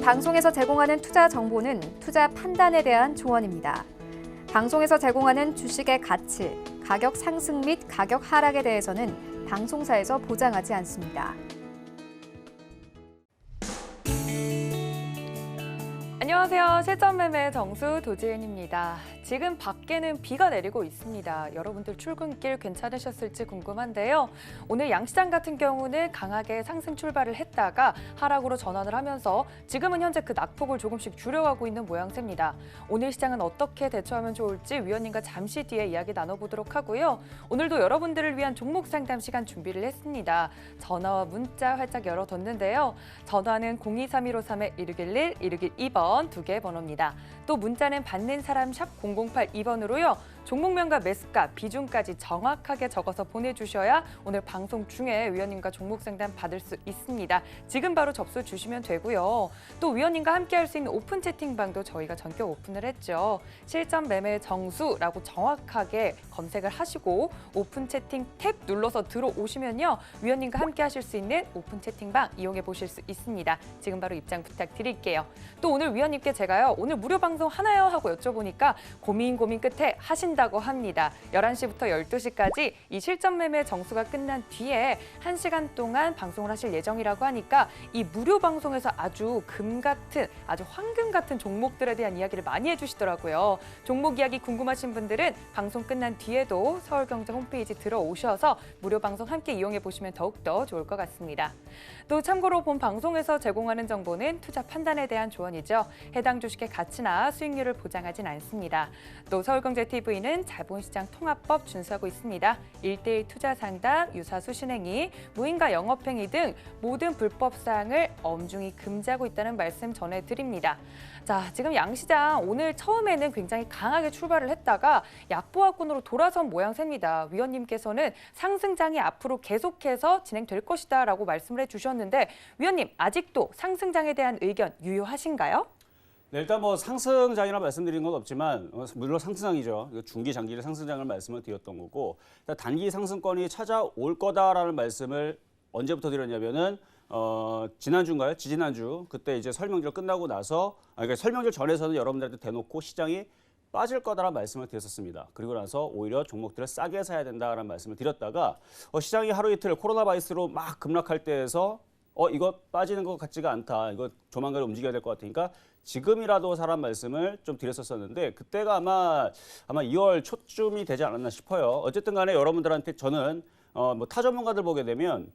방송에서 제공하는 투자 정보는 투자 판단에 대한 조언입니다. 방송에서 제공하는 주식의 가치, 가격 상승 및 가격 하락에 대해서는 방송사에서 보장하지 않습니다. 안녕하세요. 실전매매 정수 도지은입니다. 지금 밖에는 비가 내리고 있습니다. 여러분들 출근길 괜찮으셨을지 궁금한데요. 오늘 양시장 같은 경우는 강하게 상승 출발을 했다가 하락으로 전환을 하면서 지금은 현재 그 낙폭을 조금씩 줄여가고 있는 모양새입니다. 오늘 시장은 어떻게 대처하면 좋을지 위원님과 잠시 뒤에 이야기 나눠보도록 하고요. 오늘도 여러분들을 위한 종목 상담 시간 준비를 했습니다. 전화와 문자 활짝 열어뒀는데요. 전화는 023153-1611, 1612번 두 개 번호입니다. 또 문자는 받는 사람 샵 0082번으로요. 종목명과 매수가, 비중까지 정확하게 적어서 보내주셔야 오늘 방송 중에 위원님과 종목 상담 받을 수 있습니다. 지금 바로 접수 주시면 되고요. 또 위원님과 함께 할 수 있는 오픈 채팅방도 저희가 전격 오픈을 했죠. 실전 매매 정수라고 정확하게 검색을 하시고 오픈 채팅 탭 눌러서 들어오시면요. 위원님과 함께 하실 수 있는 오픈 채팅방 이용해 보실 수 있습니다. 지금 바로 입장 부탁드릴게요. 또 오늘 위원님께 제가요. 오늘 무료 방송 하나요? 하고 여쭤보니까 고민 끝에 하신다고 합니다. 11시부터 12시까지 이 실전 매매 정수가 끝난 뒤에 1시간 동안 방송을 하실 예정이라고 하니까 이 무료 방송에서 아주 금 같은, 아주 황금 같은 종목들에 대한 이야기를 많이 해주시더라고요. 종목 이야기 궁금하신 분들은 방송 끝난 뒤에도 서울경제 홈페이지 들어오셔서 무료 방송 함께 이용해 보시면 더욱더 좋을 것 같습니다. 또 참고로 본 방송에서 제공하는 정보는 투자 판단에 대한 조언이죠. 해당 주식의 가치나 수익률을 보장하진 않습니다. 또 서울경제TV는 자본시장 통합법 준수하고 있습니다. 1:1 투자 상담, 유사수 신행위, 무인가 영업행위 등 모든 불법 사항을 엄중히 금지하고 있다는 말씀 전해드립니다. 자, 지금 양시장 오늘 처음에는 굉장히 강하게 출발을 했다가 약보합권으로 돌아선 모양새입니다. 위원님께서는 상승장이 앞으로 계속해서 진행될 것이다 라고 말씀을 해주셨는데 위원님, 아직도 상승장에 대한 의견 유효하신가요? 네, 일단 뭐 상승장이라 말씀드린 건 없지만 물론 상승장이죠. 중기 장기의 상승장을 말씀을 드렸던 거고 단기 상승권이 찾아올 거다라는 말씀을 언제부터 드렸냐면은 지난주인가요? 지지난주 그때 이제 설명절 끝나고 나서 그러니까 설명절 전에서는 여러분들한테 대놓고 시장이 빠질 거다라는 말씀을 드렸었습니다. 그리고 나서 오히려 종목들을 싸게 사야 된다라는 말씀을 드렸다가 시장이 하루 이틀 코로나 바이러스로 막 급락할 때에서 이거 빠지는 것 같지가 않다. 이거 조만간 움직여야 될 것 같으니까 지금이라도 사란 말씀을 좀 드렸었는데 그때가 아마 2월 초쯤이 되지 않았나 싶어요. 어쨌든 간에 여러분들한테 저는 뭐 타 전문가들 보게 되면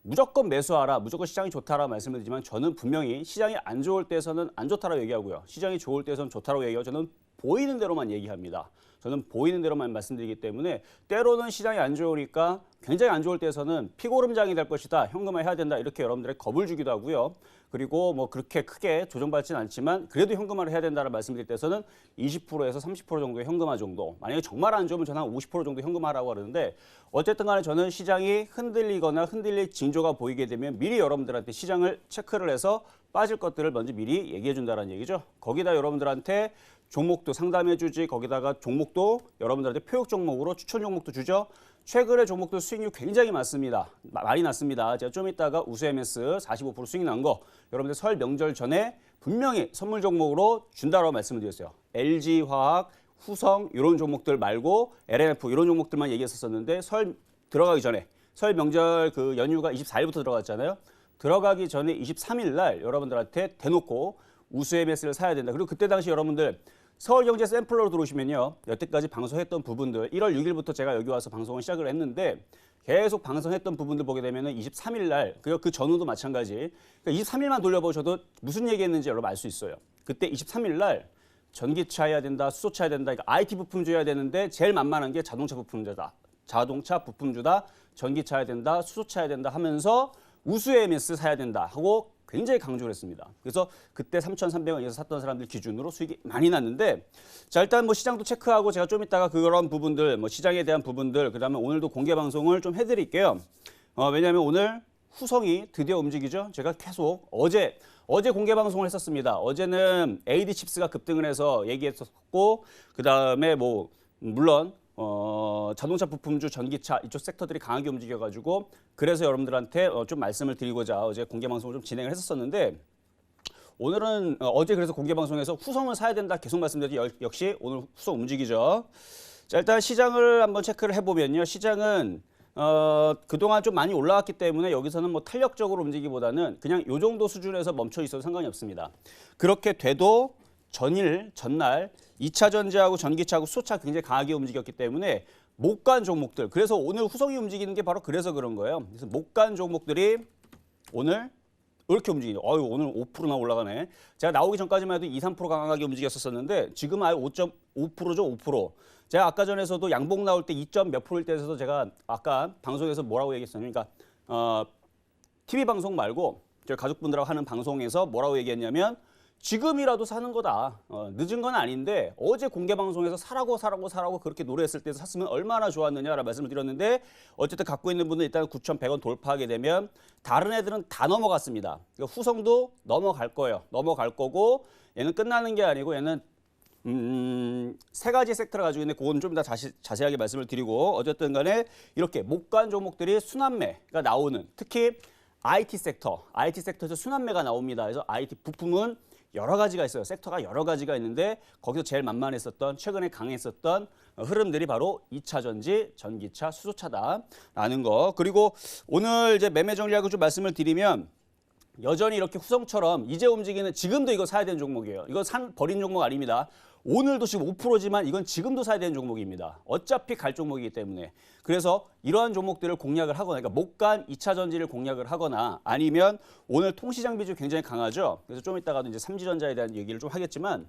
무조건 매수하라, 무조건 시장이 좋다라 말씀을 드리지만 저는 분명히 시장이 안 좋을 때에서는 안 좋다라고 얘기하고요. 시장이 좋을 때에서는 좋다라고 얘기하고 저는 보이는 대로만 얘기합니다. 저는 보이는 대로만 말씀드리기 때문에 때로는 시장이 안 좋으니까 굉장히 안 좋을 때에서는 피고름장이 될 것이다. 현금화해야 된다. 이렇게 여러분들에게 겁을 주기도 하고요. 그리고 뭐 그렇게 크게 조정받지는 않지만 그래도 현금화를 해야 된다는 말씀드릴 때에서는 20%에서 30% 정도의 현금화 정도. 만약에 정말 안 좋으면 저는 한 50% 정도 현금화라고 하는데 어쨌든 간에 저는 시장이 흔들리거나 흔들릴 징조가 보이게 되면 미리 여러분들한테 시장을 체크를 해서 빠질 것들을 먼저 미리 얘기해 준다는 얘기죠. 거기다 여러분들한테 종목도 상담해 주지 거기다가 종목도 여러분들한테 표역 종목으로 추천 종목도 주죠. 최근에 종목도 수익률 굉장히 많습니다. 많이 났습니다. 제가 좀 이따가 우수MS 45% 수익 난 거 여러분들 설 명절 전에 분명히 선물 종목으로 준다라고 말씀을 드렸어요. LG화학, 후성 이런 종목들 말고 LNF 이런 종목들만 얘기했었는데 설 들어가기 전에 설 명절 그 연휴가 24일부터 들어갔잖아요. 들어가기 전에 23일 날 여러분들한테 대놓고 우수MS를 사야 된다. 그리고 그때 당시 여러분들 서울경제 샘플러로 들어오시면요. 여태까지 방송했던 부분들 1월 6일부터 제가 여기 와서 방송을 시작을 했는데 계속 방송했던 부분들 보게 되면 23일 날 그리고 그 전후도 마찬가지 그러니까 23일만 돌려보셔도 무슨 얘기했는지 여러분 알 수 있어요. 그때 23일 날 전기차 해야 된다, 수소차 해야 된다, 그러니까 IT 부품주 해야 되는데 제일 만만한 게 자동차 부품주다. 자동차 부품주다, 전기차 해야 된다, 수소차 해야 된다 하면서 우수MS 사야 된다 하고 굉장히 강조를 했습니다. 그래서 그때 3,300원에서 샀던 사람들 기준으로 수익이 많이 났는데 자 일단 뭐 시장도 체크하고 제가 좀 이따가 그런 부분들 뭐 시장에 대한 부분들 그다음에 오늘도 공개 방송을 좀 해드릴게요. 왜냐하면 오늘 후성이 드디어 움직이죠. 제가 계속 어제 공개 방송을 했었습니다. 어제는 AD 칩스가 급등을 해서 얘기했었고 그다음에 뭐 물론 자동차 부품주, 전기차 이쪽 섹터들이 강하게 움직여가지고 그래서 여러분들한테 좀 말씀을 드리고자 어제 공개 방송을 좀 진행을 했었는데 오늘은 어제 그래서 공개 방송에서 후성을 사야 된다 계속 말씀드렸죠. 역시 오늘 후성 움직이죠. 자, 일단 시장을 한번 체크를 해보면요. 시장은 그동안 좀 많이 올라왔기 때문에 여기서는 뭐 탄력적으로 움직이기보다는 그냥 요 정도 수준에서 멈춰 있어도 상관이 없습니다. 그렇게 돼도 전날 2차 전지하고 전기차하고 수소차 굉장히 강하게 움직였기 때문에 못 간 종목들, 그래서 오늘 후성이 움직이는 게 바로 그래서 그런 거예요. 그래서 못 간 종목들이 오늘 이렇게 움직이죠. 오늘 5%나 올라가네. 제가 나오기 전까지만 해도 2, 3% 강하게 움직였었는데 지금 아예 5.5%죠, 5%. 제가 아까 전에서도 양봉 나올 때 2점 몇 프로일 때에서도 제가 아까 방송에서 뭐라고 얘기했어요. 그러니까 TV 방송 말고 저희 가족분들하고 하는 방송에서 뭐라고 얘기했냐면 지금이라도 사는 거다. 늦은 건 아닌데 어제 공개 방송에서 사라고 그렇게 노래했을 때 샀으면 얼마나 좋았느냐라고 말씀을 드렸는데 어쨌든 갖고 있는 분은 일단 9,100원 돌파하게 되면 다른 애들은 다 넘어갔습니다. 그러니까 후성도 넘어갈 거예요. 넘어갈 거고 얘는 끝나는 게 아니고 얘는 세 가지 섹터를 가지고 있는데 그건 좀 더 자세하게 말씀을 드리고 어쨌든 간에 이렇게 못 간 종목들이 순환매가 나오는 특히 IT 섹터에서 순환매가 나옵니다. 그래서 IT 부품은 여러 가지가 있어요. 섹터가 여러 가지가 있는데 거기서 제일 만만했었던 최근에 강했었던 흐름들이 바로 2차 전지, 전기차, 수소차다라는 거. 그리고 오늘 이제 매매 전략을 좀 말씀을 드리면 여전히 이렇게 후성처럼 이제 움직이는 지금도 이거 사야 되는 종목이에요. 이거 버린 종목 아닙니다. 오늘도 지금 5%지만 이건 지금도 사야 되는 종목입니다. 어차피 갈 종목이기 때문에. 그래서 이러한 종목들을 공략을 하거나 그러니까 못 간 2차 전지를 공략을 하거나 아니면 오늘 통시장비주 굉장히 강하죠. 그래서 좀 이따가도 이제 삼지전자에 대한 얘기를 좀 하겠지만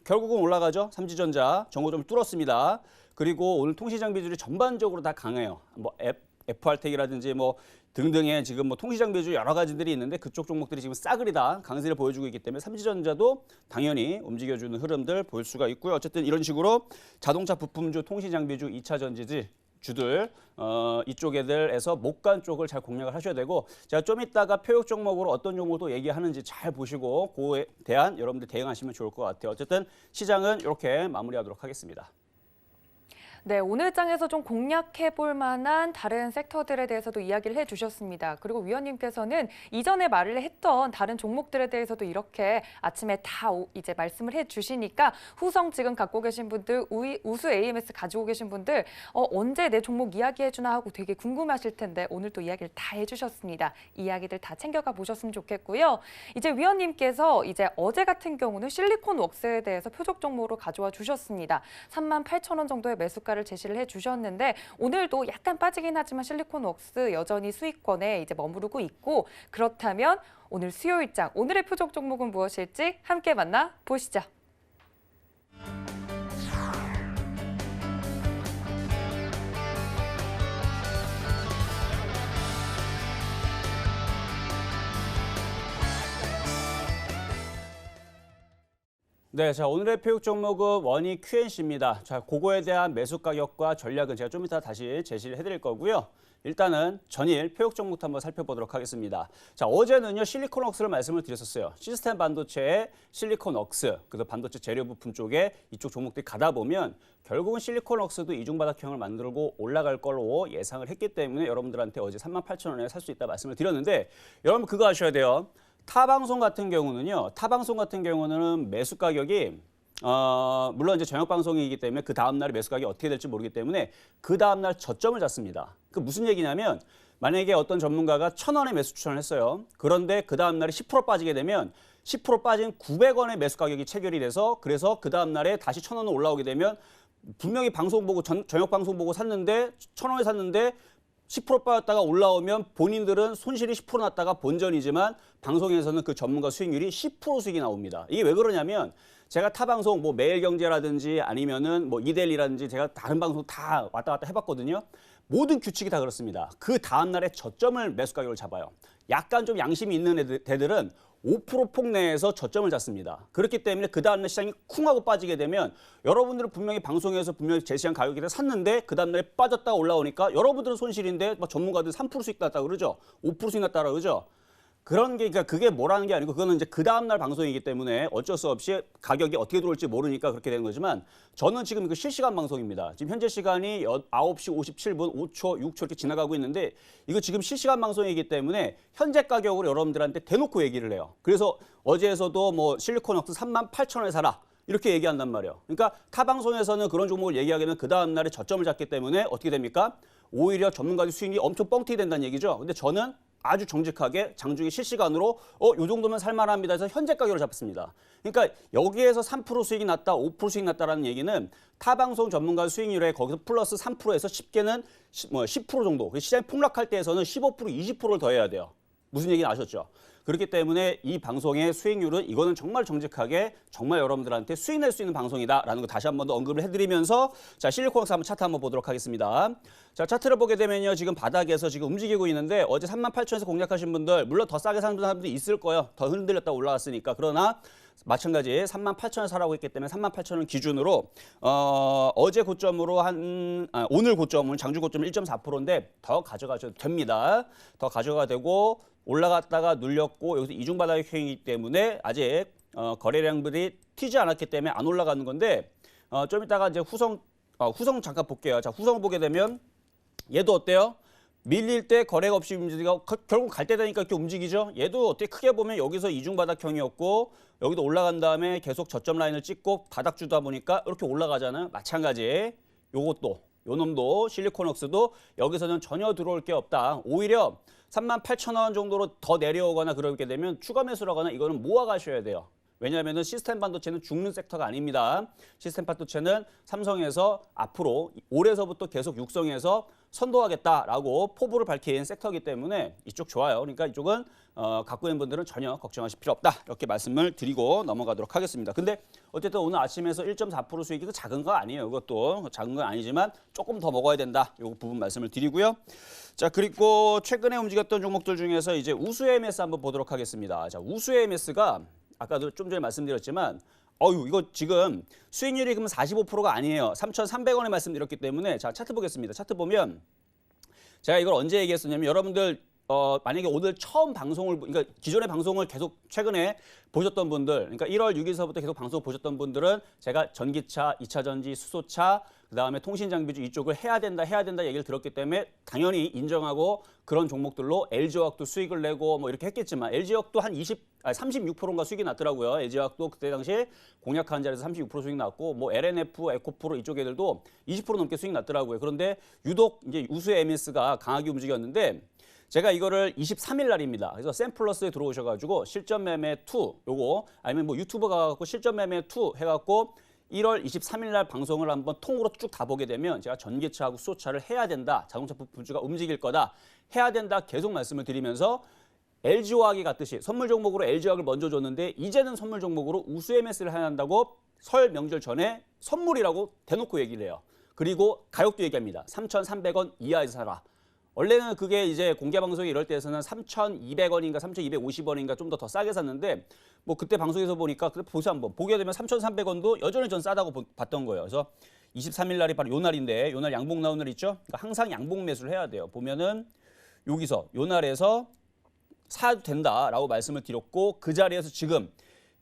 결국은 올라가죠. 삼지전자 정고 좀 뚫었습니다. 그리고 오늘 통시장비주들이 전반적으로 다 강해요. 뭐 FR텍이라든지 뭐 등등의 지금 뭐 통시장비주 여러 가지들이 있는데 그쪽 종목들이 지금 싸그리 다 강세를 보여주고 있기 때문에 삼지전자도 당연히 움직여주는 흐름들 볼 수가 있고요. 어쨌든 이런 식으로 자동차 부품주, 통시장비주, 2차 전지지 주들 이쪽 애들에서 못 간 쪽을 잘 공략을 하셔야 되고 제가 좀 이따가 표역 종목으로 어떤 종목도 얘기하는지 잘 보시고 그에 대한 여러분들 대응하시면 좋을 것 같아요. 어쨌든 시장은 이렇게 마무리하도록 하겠습니다. 네, 오늘 장에서 좀 공략해볼 만한 다른 섹터들에 대해서도 이야기를 해주셨습니다. 그리고 위원님께서는 이전에 말을 했던 다른 종목들에 대해서도 이렇게 아침에 다 이제 말씀을 해주시니까 후성 지금 갖고 계신 분들, 우수 AMS 가지고 계신 분들 언제 내 종목 이야기해주나 하고 되게 궁금하실 텐데 오늘 또 이야기를 다 해주셨습니다. 이야기들 다 챙겨가 보셨으면 좋겠고요. 이제 위원님께서 이제 어제 같은 경우는 실리콘 웍스에 대해서 표적 종목으로 가져와 주셨습니다. 38,000원 정도의 매수가 를 제시를 해주셨는데 오늘도 약간 빠지긴 하지만 실리콘 웍스 여전히 수익권에 이제 머무르고 있고 그렇다면 오늘 수요일장 오늘의 표적 종목은 무엇일지 함께 만나 보시죠. 네, 자 오늘의 표육 종목은 원익 QNC입니다. 자, 그거에 대한 매수 가격과 전략은 제가 좀 이따 다시 제시를 해드릴 거고요. 일단은 전일 표육 종목부터 한번 살펴보도록 하겠습니다. 자, 어제는요 실리콘웍스를 말씀을 드렸었어요. 시스템 반도체의 실리콘웍스, 그래서 반도체 재료 부품 쪽에 이쪽 종목들이 가다 보면 결국은 실리콘웍스도 이중바닥형을 만들고 올라갈 걸로 예상을 했기 때문에 여러분들한테 어제 38,000원에 살 수 있다 말씀을 드렸는데 여러분 그거 아셔야 돼요. 타방송 같은 경우는 매수 가격이 물론 이제 저녁 방송이기 때문에 그 다음 날에 매수 가격이 어떻게 될지 모르기 때문에 그 다음 날 저점을 잡습니다. 그 무슨 얘기냐면 만약에 어떤 전문가가 1,000원에 매수 추천을 했어요. 그런데 그 다음 날에 10% 빠지게 되면 10% 빠진 900원의 매수 가격이 체결이 돼서 그래서 그 다음 날에 다시 1,000원으로 올라오게 되면 분명히 방송 보고 저녁 방송 보고 샀는데 1,000원에 샀는데 10% 빠졌다가 올라오면 본인들은 손실이 10% 났다가 본전이지만 방송에서는 그 전문가 수익률이 10% 수익이 나옵니다. 이게 왜 그러냐면 제가 타 방송 뭐 매일경제라든지 아니면은 뭐 이데일리라든지 제가 다른 방송 다 왔다 갔다 해봤거든요. 모든 규칙이 다 그렇습니다. 그 다음 날에 저점을 매수 가격을 잡아요. 약간 좀 양심이 있는 애들은 5% 폭내에서 저점을 잡습니다. 그렇기 때문에 그 다음날 시장이 쿵 하고 빠지게 되면 여러분들은 분명히 방송에서 분명히 제시한 가격에 샀는데 그 다음날에 빠졌다가 올라오니까 여러분들은 손실인데 막 전문가들 3% 수익 났다고 그러죠. 5% 수익 났다고 그러죠. 그런 게, 그러니까 그게 뭐라는 게 아니고 그거는 이제 그 다음날 방송이기 때문에 어쩔 수 없이 가격이 어떻게 들어올지 모르니까 그렇게 되는 거지만 저는 지금 그 실시간 방송입니다. 지금 현재 시간이 9시 57분 5초, 6초 이렇게 지나가고 있는데 이거 지금 실시간 방송이기 때문에 현재 가격으로 여러분들한테 대놓고 얘기를 해요. 그래서 어제에서도 뭐 실리콘웍스 38,000원에 사라. 이렇게 얘기한단 말이에요. 그러니까 타 방송에서는 그런 종목을 얘기하게 되면 그 다음 날에 저점을 잡기 때문에 어떻게 됩니까? 오히려 전문가들 수익이 엄청 뻥튀기 된다는 얘기죠. 근데 저는 아주 정직하게 장중에 실시간으로 요 정도면 살만합니다 해서 현재 가격을 잡습니다. 그러니까 여기에서 3% 수익이 났다, 5% 수익이 났다라는 얘기는 타 방송 전문가 수익률에 거기서 플러스 3%에서 쉽게는 10% 정도. 시장이 폭락할 때에서는 15%, 20%를 더해야 돼요. 무슨 얘기는 아셨죠? 그렇기 때문에 이 방송의 수익률은 이거는 정말 정직하게 정말 여러분들한테 수익 낼 수 있는 방송이다라는 거 다시 한 번 더 언급을 해드리면서 자 실리콘웍스 한번 차트 한번 보도록 하겠습니다. 자 차트를 보게 되면요 지금 바닥에서 지금 움직이고 있는데 어제 38,000원에서 공략하신 분들 물론 더 싸게 사는 분들 있을 거예요. 더 흔들렸다 올라왔으니까. 그러나 마찬가지 38,000원 사라고 했기 때문에 38,000원 기준으로 어제 고점으로 오늘 고점은 장주 고점 1.4%인데 더 가져가셔도 됩니다. 더 가져가 되고 올라갔다가 눌렸고 여기서 이중바닥의 형이기 때문에 아직 거래량들이 튀지 않았기 때문에 안 올라가는 건데 좀 이따가 이제 후성 잠깐 볼게요. 자 후성 보게 되면 얘도 어때요? 밀릴 때 거래가 없이 움직이고 결국 갈 때 되니까 이렇게 움직이죠. 얘도 어떻게 크게 보면 여기서 이중바닥형이었고 여기도 올라간 다음에 계속 저점 라인을 찍고 바닥 주다 보니까 이렇게 올라가잖아요. 마찬가지 요것도 요 놈도 실리콘웍스도 여기서는 전혀 들어올 게 없다. 오히려 38,000원 정도로 더 내려오거나 그렇게 되면 추가 매수를 하거나 이거는 모아 가셔야 돼요. 왜냐하면 시스템 반도체는 죽는 섹터가 아닙니다. 시스템 반도체는 삼성에서 앞으로 올해서부터 계속 육성해서 선도하겠다라고 포부를 밝힌 섹터이기 때문에 이쪽 좋아요. 그러니까 이쪽은 갖고 있는 분들은 전혀 걱정하실 필요 없다. 이렇게 말씀을 드리고 넘어가도록 하겠습니다. 근데 어쨌든 오늘 아침에서 1.4% 수익이 작은 거 아니에요. 이것도 작은 건 아니지만 조금 더 먹어야 된다. 이 부분 말씀을 드리고요. 자 그리고 최근에 움직였던 종목들 중에서 이제 우수 MS 한번 보도록 하겠습니다. 자 우수 MS가 아까도 좀 전에 말씀드렸지만 이거 지금 수익률이 그러면 45%가 아니에요. 3,300원에 말씀드렸기 때문에 자 차트 보겠습니다. 차트 보면 제가 이걸 언제 얘기했었냐면 여러분들 만약에 오늘 처음 방송을 그러니까 기존의 방송을 계속 최근에 보셨던 분들 그러니까 1월 6일서부터 계속 방송 보셨던 분들은 제가 전기차, 2차 전지, 수소차 그다음에 통신장비주 이쪽을 해야 된다 얘기를 들었기 때문에 당연히 인정하고 그런 종목들로 LG화학도 수익을 내고 뭐 이렇게 했겠지만 LG화학도 한 36%인가 수익이 났더라고요. LG화학도 그때 당시에 공략한 자리에서 36% 수익 났고 뭐 LNF, 에코프로 이쪽 애들도 20% 넘게 수익 났더라고요. 그런데 유독 이제 우수의 MS가 강하게 움직였는데 제가 이거를 23일 날입니다. 그래서 샘플러스에 들어오셔가지고 실전 매매 2 요거 아니면 뭐 유튜브 가갖고 실전 매매 2 해갖고 1월 23일 날 방송을 한번 통으로 쭉 다 보게 되면 제가 전기차하고 수소차를 해야 된다. 자동차 부품주가 움직일 거다. 해야 된다. 계속 말씀을 드리면서 LG화학이 같듯이 선물 종목으로 LG화학을 먼저 줬는데 이제는 선물 종목으로 우수 MS를 해야 한다고 설 명절 전에 선물이라고 대놓고 얘기를 해요. 그리고 가격도 얘기합니다. 3,300원 이하에서 사라. 원래는 그게 이제 공개 방송이 이럴 때에서는 3,200원인가 3,250원인가 좀 더 싸게 샀는데 뭐 그때 방송에서 보니까 그때 보세요 한번 보게 되면 3,300원도 여전히 전 싸다고 봤던 거예요. 그래서 23일 날이 바로 요 날인데 요 날 양봉 나온 날 있죠? 그러니까 항상 양봉 매수를 해야 돼요. 보면은 여기서 요 날에서 사도 된다라고 말씀을 드렸고 그 자리에서 지금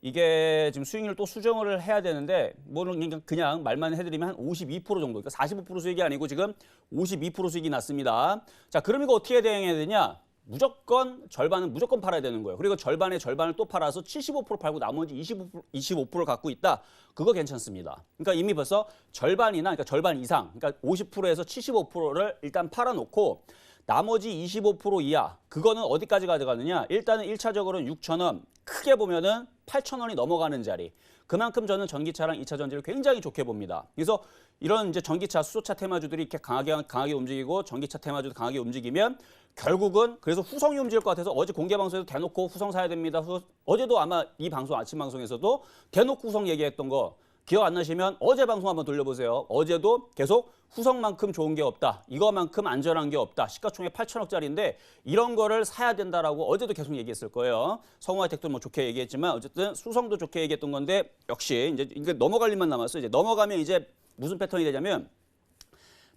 이게 지금 수익률 또 수정을 해야 되는데 뭐는 그냥 말만 해드리면 한 52% 정도, 그러니까 45% 수익이 아니고 지금 52% 수익이 났습니다. 자, 그럼 이거 어떻게 대응해야 되냐? 무조건 절반은 무조건 팔아야 되는 거예요. 그리고 절반의 절반을 또 팔아서 75% 팔고 나머지 25%를 갖고 있다. 그거 괜찮습니다. 그러니까 이미 벌써 절반이나 그러니까 절반 이상, 그러니까 50%에서 75%를 일단 팔아놓고 나머지 25% 이하, 그거는 어디까지 가져가느냐? 일단은 1차적으로는 6,000원, 크게 보면은 8,000원이 넘어가는 자리. 그만큼 저는 전기차랑 2차 전지를 굉장히 좋게 봅니다. 그래서 이런 이제 전기차, 수소차 테마주들이 이렇게 강하게 움직이고 전기차 테마주도 강하게 움직이면 결국은 그래서 후성이 움직일 것 같아서 어제 공개 방송에서 대놓고 후성 사야 됩니다. 어제도 아마 이 방송 아침 방송에서도 대놓고 후성 얘기했던 거 기억 안 나시면 어제 방송 한번 돌려보세요. 어제도 계속 후성만큼 좋은 게 없다. 이거만큼 안전한 게 없다. 시가총액 8천억짜리인데 이런 거를 사야 된다라고 어제도 계속 얘기했을 거예요. 성우하이텍도 뭐 좋게 얘기했지만 어쨌든 수성도 좋게 얘기했던 건데 역시 이제 이게 넘어갈 일만 남았어요. 이제 넘어가면 이제 무슨 패턴이 되냐면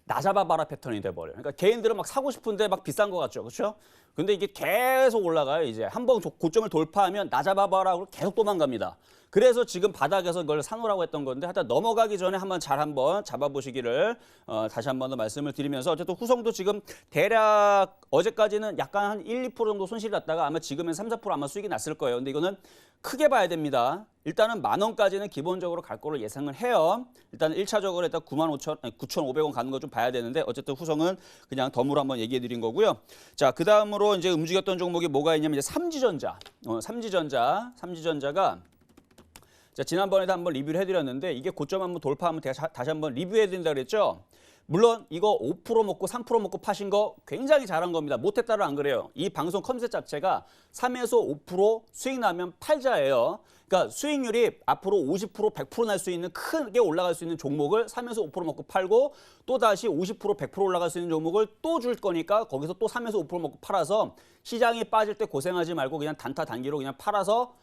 나 잡아봐라 패턴이 돼버려요. 그러니까 개인들은 막 사고 싶은데 막 비싼 거 같죠. 그렇죠? 근데 이게 계속 올라가요. 이제 한번 고점을 돌파하면 나 잡아봐라고 계속 도망갑니다. 그래서 지금 바닥에서 이걸 사놓으라고 했던 건데 하여튼 넘어가기 전에 한번 잡아보시기를 다시 한 번 더 말씀을 드리면서 어쨌든 후성도 지금 대략 어제까지는 약간 한 1, 2% 정도 손실이 났다가 아마 지금은 3, 4% 아마 수익이 났을 거예요. 근데 이거는 크게 봐야 됩니다. 일단은 10,000원까지는 기본적으로 갈 거로 예상을 해요. 일단 1차적으로 일단 95,500원 가는 거 좀 봐야 되는데 어쨌든 후성은 그냥 덤으로 한번 얘기해 드린 거고요. 자, 그다음으로 이제 움직였던 종목이 뭐가 있냐면 이제 삼지전자. 삼지전자가 자, 지난번에도 한번 리뷰를 해드렸는데 이게 고점 한번 돌파하면 다시 한번 리뷰해드린다 그랬죠. 물론 이거 5% 먹고 3% 먹고 파신 거 굉장히 잘한 겁니다. 못했다는 안 그래요. 이 방송 컨셉 자체가 3에서 5% 수익 나면 팔자예요. 그러니까 수익률이 앞으로 50%, 100% 날 수 있는 크게 올라갈 수 있는 종목을 3에서 5% 먹고 팔고 또 다시 50%, 100% 올라갈 수 있는 종목을 또 줄 거니까 거기서 또 3에서 5% 먹고 팔아서 시장이 빠질 때 고생하지 말고 그냥 단타 단기로 그냥 팔아서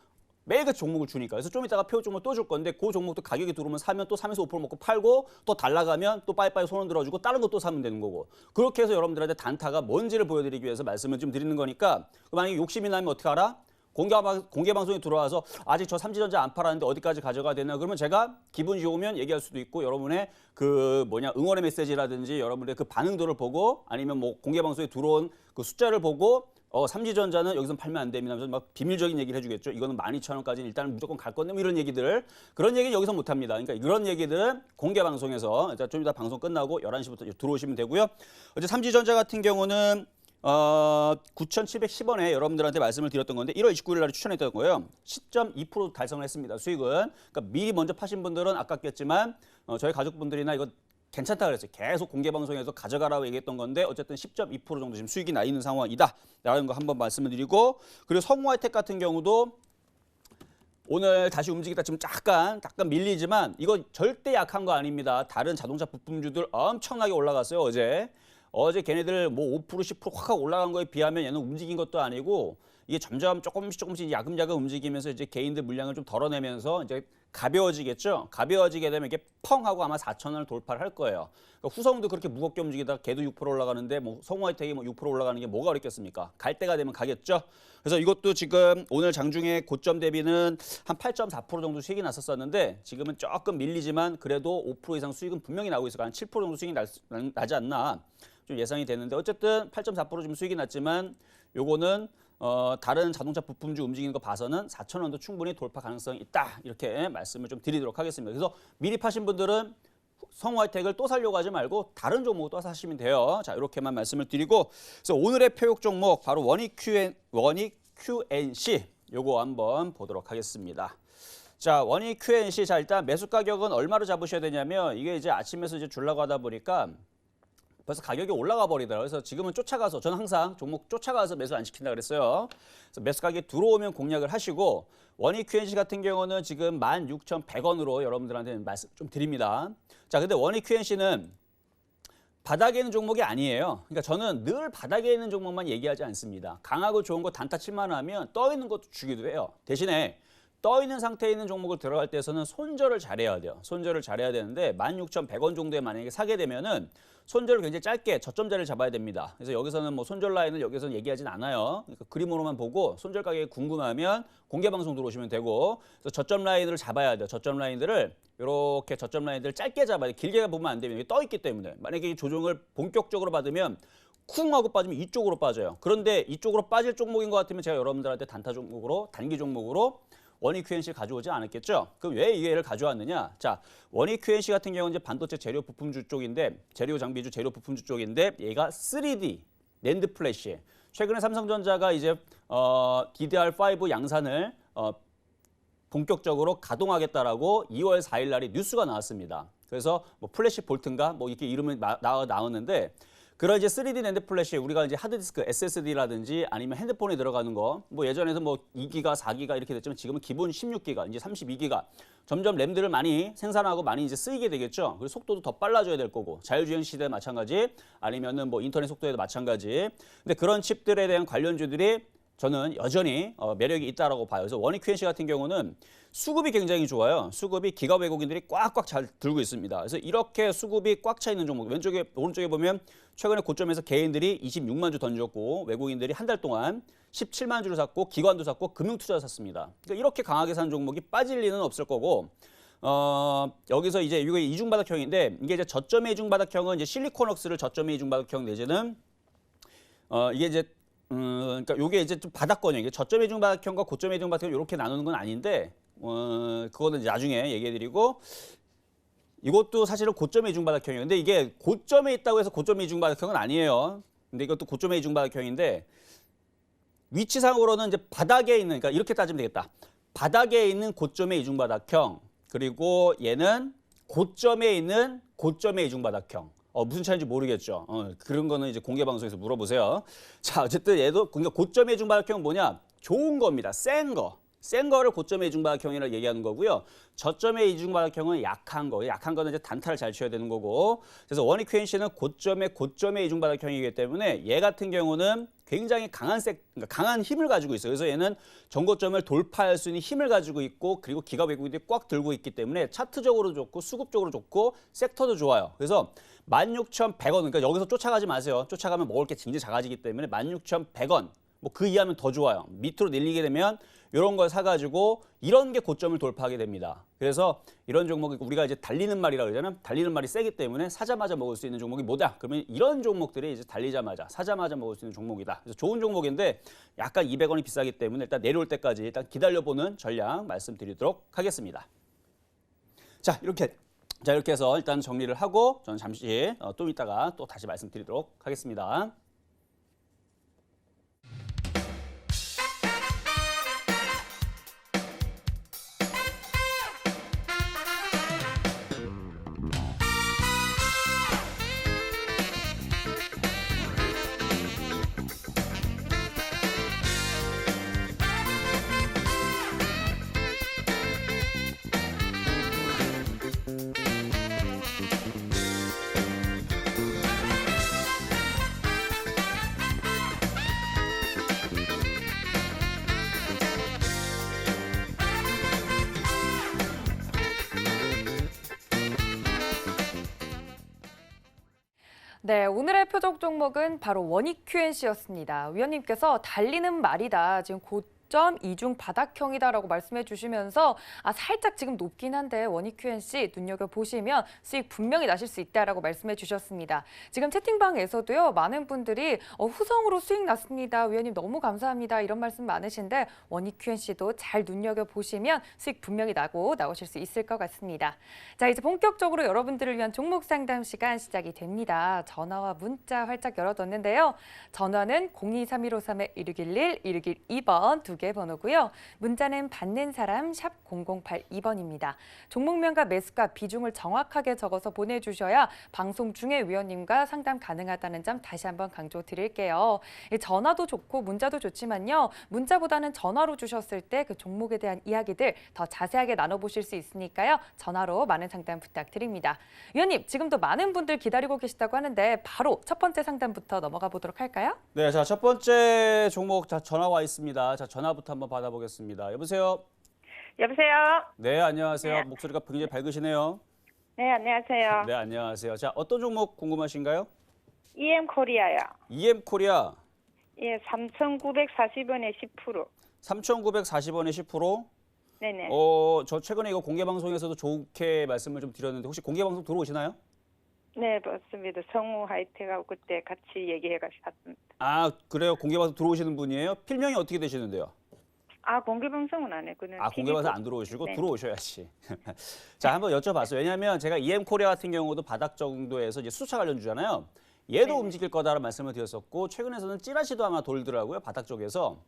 매일 그 종목을 주니까. 그래서 좀 이따가 표 종목 또 줄 건데 그 종목도 가격이 들어오면 사면 또 3에서 5% 먹고 팔고 또 달라가면 또 빠이빠이 손을 들어주고 다른 거 또 사면 되는 거고. 그렇게 해서 여러분들한테 단타가 뭔지를 보여드리기 위해서 말씀을 좀 드리는 거니까 만약에 욕심이 나면 어떻게 알아? 공개 방송에 들어와서 아직 저 삼지전자 안 팔았는데 어디까지 가져가야 되나? 그러면 제가 기분 좋으면 얘기할 수도 있고 여러분의 그 응원의 메시지라든지 여러분의 그 반응도를 보고 아니면 뭐 공개 방송에 들어온 그 숫자를 보고 삼지전자는 여기서 팔면 안 됩니다. 막 비밀적인 얘기를 해주겠죠. 이거는 12,000원까지는 일단 무조건 갈 건데 뭐 이런 얘기들. 그런 얘기는 여기서 못 합니다. 그러니까 이런 얘기들은 공개 방송에서 일단 좀 이따 방송 끝나고 11시부터 들어오시면 되고요. 어제 삼지전자 같은 경우는 9,710원에 여러분들한테 말씀을 드렸던 건데 1월 29일 날에 추천했던 거예요. 10.2% 달성을 했습니다. 수익은. 그러니까 미리 먼저 파신 분들은 아깝겠지만 저희 가족분들이나 이거 괜찮다 그랬어요. 계속 공개 방송에서 가져가라고 얘기했던 건데 어쨌든 10.2% 정도 지금 수익이 나 있는 상황이다라는 거 한번 말씀을 드리고 그리고 성우하이텍 같은 경우도 오늘 다시 움직이다 지금 약간 밀리지만 이거 절대 약한 거 아닙니다. 다른 자동차 부품주들 엄청나게 올라갔어요. 어제 걔네들 뭐 5%, 10% 확 올라간 거에 비하면 얘는 움직인 것도 아니고 이게 점점 조금씩 야금야금 움직이면서 이제 개인들 물량을 좀 덜어내면서 이제 가벼워지겠죠. 가벼워지게 되면 이게 펑 하고 아마 4,000원을 돌파를 할 거예요. 그러니까 후성도 그렇게 무겁게 움직이다가 걔도 6% 올라가는데 뭐 성우하이텍이 뭐 6% 올라가는 게 뭐가 어렵겠습니까? 갈 때가 되면 가겠죠. 그래서 이것도 지금 오늘 장중에 고점 대비는 한 8.4% 정도 수익이 났었는데 지금은 조금 밀리지만 그래도 5% 이상 수익은 분명히 나오고 있어요. 한 7% 정도 수익이 나지 않나 좀 예상이 되는데 어쨌든 8.4% 지금 수익이 났지만 요거는 다른 자동차 부품주 움직이는 거 봐서는 4,000원도 충분히 돌파 가능성이 있다. 이렇게 말씀을 좀 드리도록 하겠습니다. 그래서 미리 파신 분들은 성우하이텍을 또 살려고 하지 말고 다른 종목 또 사시면 돼요. 자, 이렇게만 말씀을 드리고 그래서 오늘의 표육 종목 바로 원익 QNC 요거 한번 보도록 하겠습니다. 자, 원익 QNC 자 일단 매수 가격은 얼마로 잡으셔야 되냐면 이게 이제 아침에서 이제 주려고 하다 보니까 벌써 가격이 올라가 버리더라고요. 그래서 지금은 쫓아가서 저는 항상 종목 쫓아가서 매수 안 시킨다 그랬어요. 그래서 매수 가격이 들어오면 공략을 하시고 원익 QNC 같은 경우는 지금 16,100원으로 여러분들한테 말씀 좀 드립니다. 자, 근데 원익 QNC는 바닥에 있는 종목이 아니에요. 그러니까 저는 늘 바닥에 있는 종목만 얘기하지 않습니다. 강하고 좋은 거 단타 칠만 하면 떠 있는 것도 주기도 해요. 대신에 떠 있는 상태에 있는 종목을 들어갈 때에서는 손절을 잘해야 돼요. 손절을 잘해야 되는데 16,100원 정도에 만약에 사게 되면은 손절을 굉장히 짧게 저점 자리를 잡아야 됩니다. 그래서 여기서는 뭐 손절 라인을 여기서는 얘기하진 않아요. 그러니까 그림으로만 보고 손절 가격이 궁금하면 공개 방송 들어오시면 되고 그래서 저점 라인을 잡아야 돼요. 저점 라인들을 이렇게 저점 라인들을 짧게 잡아야 돼요. 길게 보면 안 되면 떠 있기 때문에 만약에 이 조정을 본격적으로 받으면 쿵 하고 빠지면 이쪽으로 빠져요. 그런데 이쪽으로 빠질 종목인 것 같으면 제가 여러분들한테 단타 종목으로 단기 종목으로 원익 QNC를 가져오지 않았겠죠? 그럼 왜 이 얘를 가져왔느냐? 자, 원익 QNC 같은 경우는 이제 반도체 재료 부품주 쪽인데, 재료 장비주 재료 부품주 쪽인데, 얘가 3D 낸드 플래시. 최근에 삼성전자가 이제 DDR5 양산을 본격적으로 가동하겠다라고 2월 4일 날에 뉴스가 나왔습니다. 그래서 뭐 플래시 볼트인가 뭐 이렇게 이름이 나오는데. 그런 이제 3D 낸드 플래시 우리가 이제 하드디스크 SSD라든지 아니면 핸드폰에 들어가는 거 뭐 예전에는 뭐 2기가, 4기가 이렇게 됐지만 지금은 기본 16기가, 이제 32기가 점점 램들을 많이 생산하고 많이 이제 쓰이게 되겠죠. 그리고 속도도 더 빨라져야 될 거고 자율주행 시대에 마찬가지 아니면은 뭐 인터넷 속도에도 마찬가지. 근데 그런 칩들에 대한 관련주들이 저는 여전히 매력이 있다라고 봐요. 그래서 원익 QNC 같은 경우는 수급이 굉장히 좋아요. 수급이 기관 외국인들이 꽉꽉 잘 들고 있습니다. 그래서 이렇게 수급이 꽉 차 있는 종목, 왼쪽에 오른쪽에 보면 최근에 고점에서 개인들이 26만 주 던졌고 외국인들이 한 달 동안 17만 주를 샀고 기관도 샀고 금융투자 샀습니다. 그러니까 이렇게 강하게 산 종목이 빠질 리는 없을 거고 여기서 이제 이거 이중바닥형인데 이게 이제 저점의 이중바닥형은 이제 실리콘웍스를 저점의 이중바닥형 내지는 이게 이제 그러니까 요게 이제 좀 바닥권이에요. 이게 저점의 이중바닥형과 고점의 이중바닥형 이렇게 나누는 건 아닌데 그거는 이제 나중에 얘기해드리고 이것도 사실은 고점의 이중바닥형이에요. 근데 이게 고점에 있다고 해서 고점의 이중바닥형은 아니에요. 근데 이것도 고점의 이중바닥형인데 위치상으로는 이제 바닥에 있는 그러니까 이렇게 따지면 되겠다. 바닥에 있는 고점의 이중바닥형 그리고 얘는 고점에 있는 고점의 이중바닥형. 무슨 차이인지 모르겠죠. 그런 거는 이제 공개 방송에서 물어보세요. 자, 어쨌든 얘도 그러니까 고점의 이중바닥형은 뭐냐? 좋은 겁니다. 센 거. 센 거를 고점의 이중바닥형이라고 얘기하는 거고요. 저점의 이중바닥형은 약한 거. 약한 거는 이제 단타를 잘 쳐야 되는 거고. 그래서 원익 QNC는 고점의 이중바닥형이기 때문에 얘 같은 경우는 굉장히 그러니까 강한 힘을 가지고 있어요. 그래서 얘는 전고점을 돌파할 수 있는 힘을 가지고 있고 그리고 기관 외국인들이 꽉 들고 있기 때문에 차트적으로 좋고 수급적으로 좋고 섹터도 좋아요. 그래서 16,100원 그러니까 여기서 쫓아가지 마세요. 쫓아가면 먹을 게 굉장히 작아지기 때문에 16,100원 뭐 그 이하면 더 좋아요. 밑으로 내리게 되면 이런 걸 사가지고 이런 게 고점을 돌파하게 됩니다. 그래서 이런 종목이 우리가 이제 달리는 말이라고 그러잖아요. 달리는 말이 세기 때문에 사자마자 먹을 수 있는 종목이 뭐다? 그러면 이런 종목들이 이제 달리자마자 사자마자 먹을 수 있는 종목이다. 그래서 좋은 종목인데 약간 200원이 비싸기 때문에 일단 내려올 때까지 일단 기다려보는 전략 말씀드리도록 하겠습니다. 자 이렇게 해서 일단 정리를 하고 저는 잠시 또 이따가 또 다시 말씀드리도록 하겠습니다. 네, 오늘의 표적 종목은 바로 원익 QNC였습니다. 위원님께서 달리는 말이다. 지금 고점 이중 바닥형이다라고 말씀해 주시면서 살짝 지금 높긴 한데 원익 QNC 눈여겨보시면 수익 분명히 나실 수 있다라고 말씀해 주셨습니다. 지금 채팅방에서도요. 많은 분들이 후성으로 수익 났습니다. 위원님 너무 감사합니다. 이런 말씀 많으신데 원익 QNC도 잘 눈여겨보시면 수익 분명히 나오실 수 있을 것 같습니다. 자, 이제 본격적으로 여러분들을 위한 종목 상담 시간 시작이 됩니다. 전화와 문자 활짝 열어뒀는데요. 전화는 023153-1611, 1612번 두 개 번호고요. 문자는 받는 사람 샵 0082번입니다. 종목명과 매수가 비중을 정확하게 적어서 보내주셔야 방송 중에 위원님과 상담 가능하다는 점 다시 한번 강조드릴게요. 전화도 좋고 문자도 좋지만요. 문자보다는 전화로 주셨을 때 그 종목에 대한 이야기들 더 자세하게 나눠보실 수 있으니까요. 전화로 많은 상담 부탁드립니다. 위원님, 지금도 많은 분들 기다리고 계시다고 하는데 바로 첫 번째 상담부터 넘어가 보도록 할까요? 네, 자, 첫 번째 종목 전화 와 있습니다. 자, 전화부터 한번 받아보겠습니다. 여보세요? 여보세요? 네, 안녕하세요. 네. 목소리가 굉장히 밝으시네요. 네, 안녕하세요. 네, 안녕하세요. 자, 어떤 종목 궁금하신가요? EM 코리아요. EM 코리아 예, 3,940원에 10%. 3,940원에 10%? 네네. 저 최근에 이거 공개 방송에서도 좋게 말씀을 좀 드렸는데 혹시 공개 방송 들어오시나요? 네, 맞습니다. 성우 하이텍하고 그때 같이 얘기해가지고 샀습니다. 아, 그래요? 공개 방송 들어오시는 분이에요? 필명이 어떻게 되시는데요? 공개 방송은 안 했고는. 공개 방송 안 들어오시고 네. 들어오셔야지. 자, 한번 여쭤봤어요. 왜냐하면 제가 EM 코리아 같은 경우도 바닥 정도에서 이제 수소차 관련주잖아요. 얘도 네. 움직일 거다라는 말씀을 드렸었고 최근에서는 찌라시도 아마 돌더라고요. 바닥 쪽에서.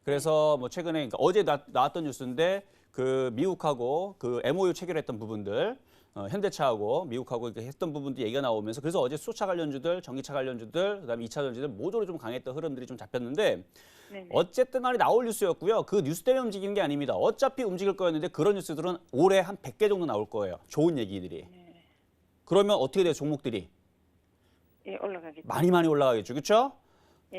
그래서 뭐 최근에 그러니까 어제 나왔던 뉴스인데 그 미국하고 그 MOU 체결했던 부분들 현대차하고 미국하고 이렇게 했던 부분도 얘기가 나오면서 그래서 어제 수소차 관련주들, 전기차 관련주들, 그다음에 2차 전지들 모두로 좀 강했던 흐름들이 좀 잡혔는데 네네. 어쨌든 간에 나올 뉴스였고요. 그 뉴스 때문에 움직이는 게 아닙니다. 어차피 움직일 거였는데 그런 뉴스들은 올해 한 100개 정도 나올 거예요. 좋은 얘기들이. 그러면 어떻게 돼요, 종목들이? 예, 올라가겠죠. 많이 올라가겠죠. 그렇죠?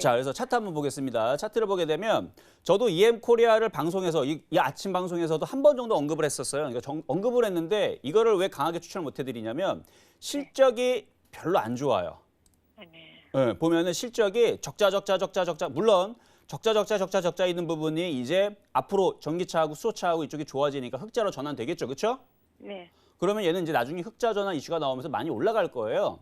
자, 그래서 차트 한번 보겠습니다. 차트를 보게 되면 저도 EM코리아를 방송에서 이 아침 방송에서도 한 번 정도 언급을 했었어요. 그러니까 언급을 했는데 이거를 왜 강하게 추천을 못 해드리냐면 실적이 별로 안 좋아요. 네. 네, 보면은 실적이 적자 물론 적자 있는 부분이 이제 앞으로 전기차하고 수소차하고 이쪽이 좋아지니까 흑자로 전환되겠죠, 그렇죠? 네. 그러면 얘는 이제 나중에 흑자 전환 이슈가 나오면서 많이 올라갈 거예요.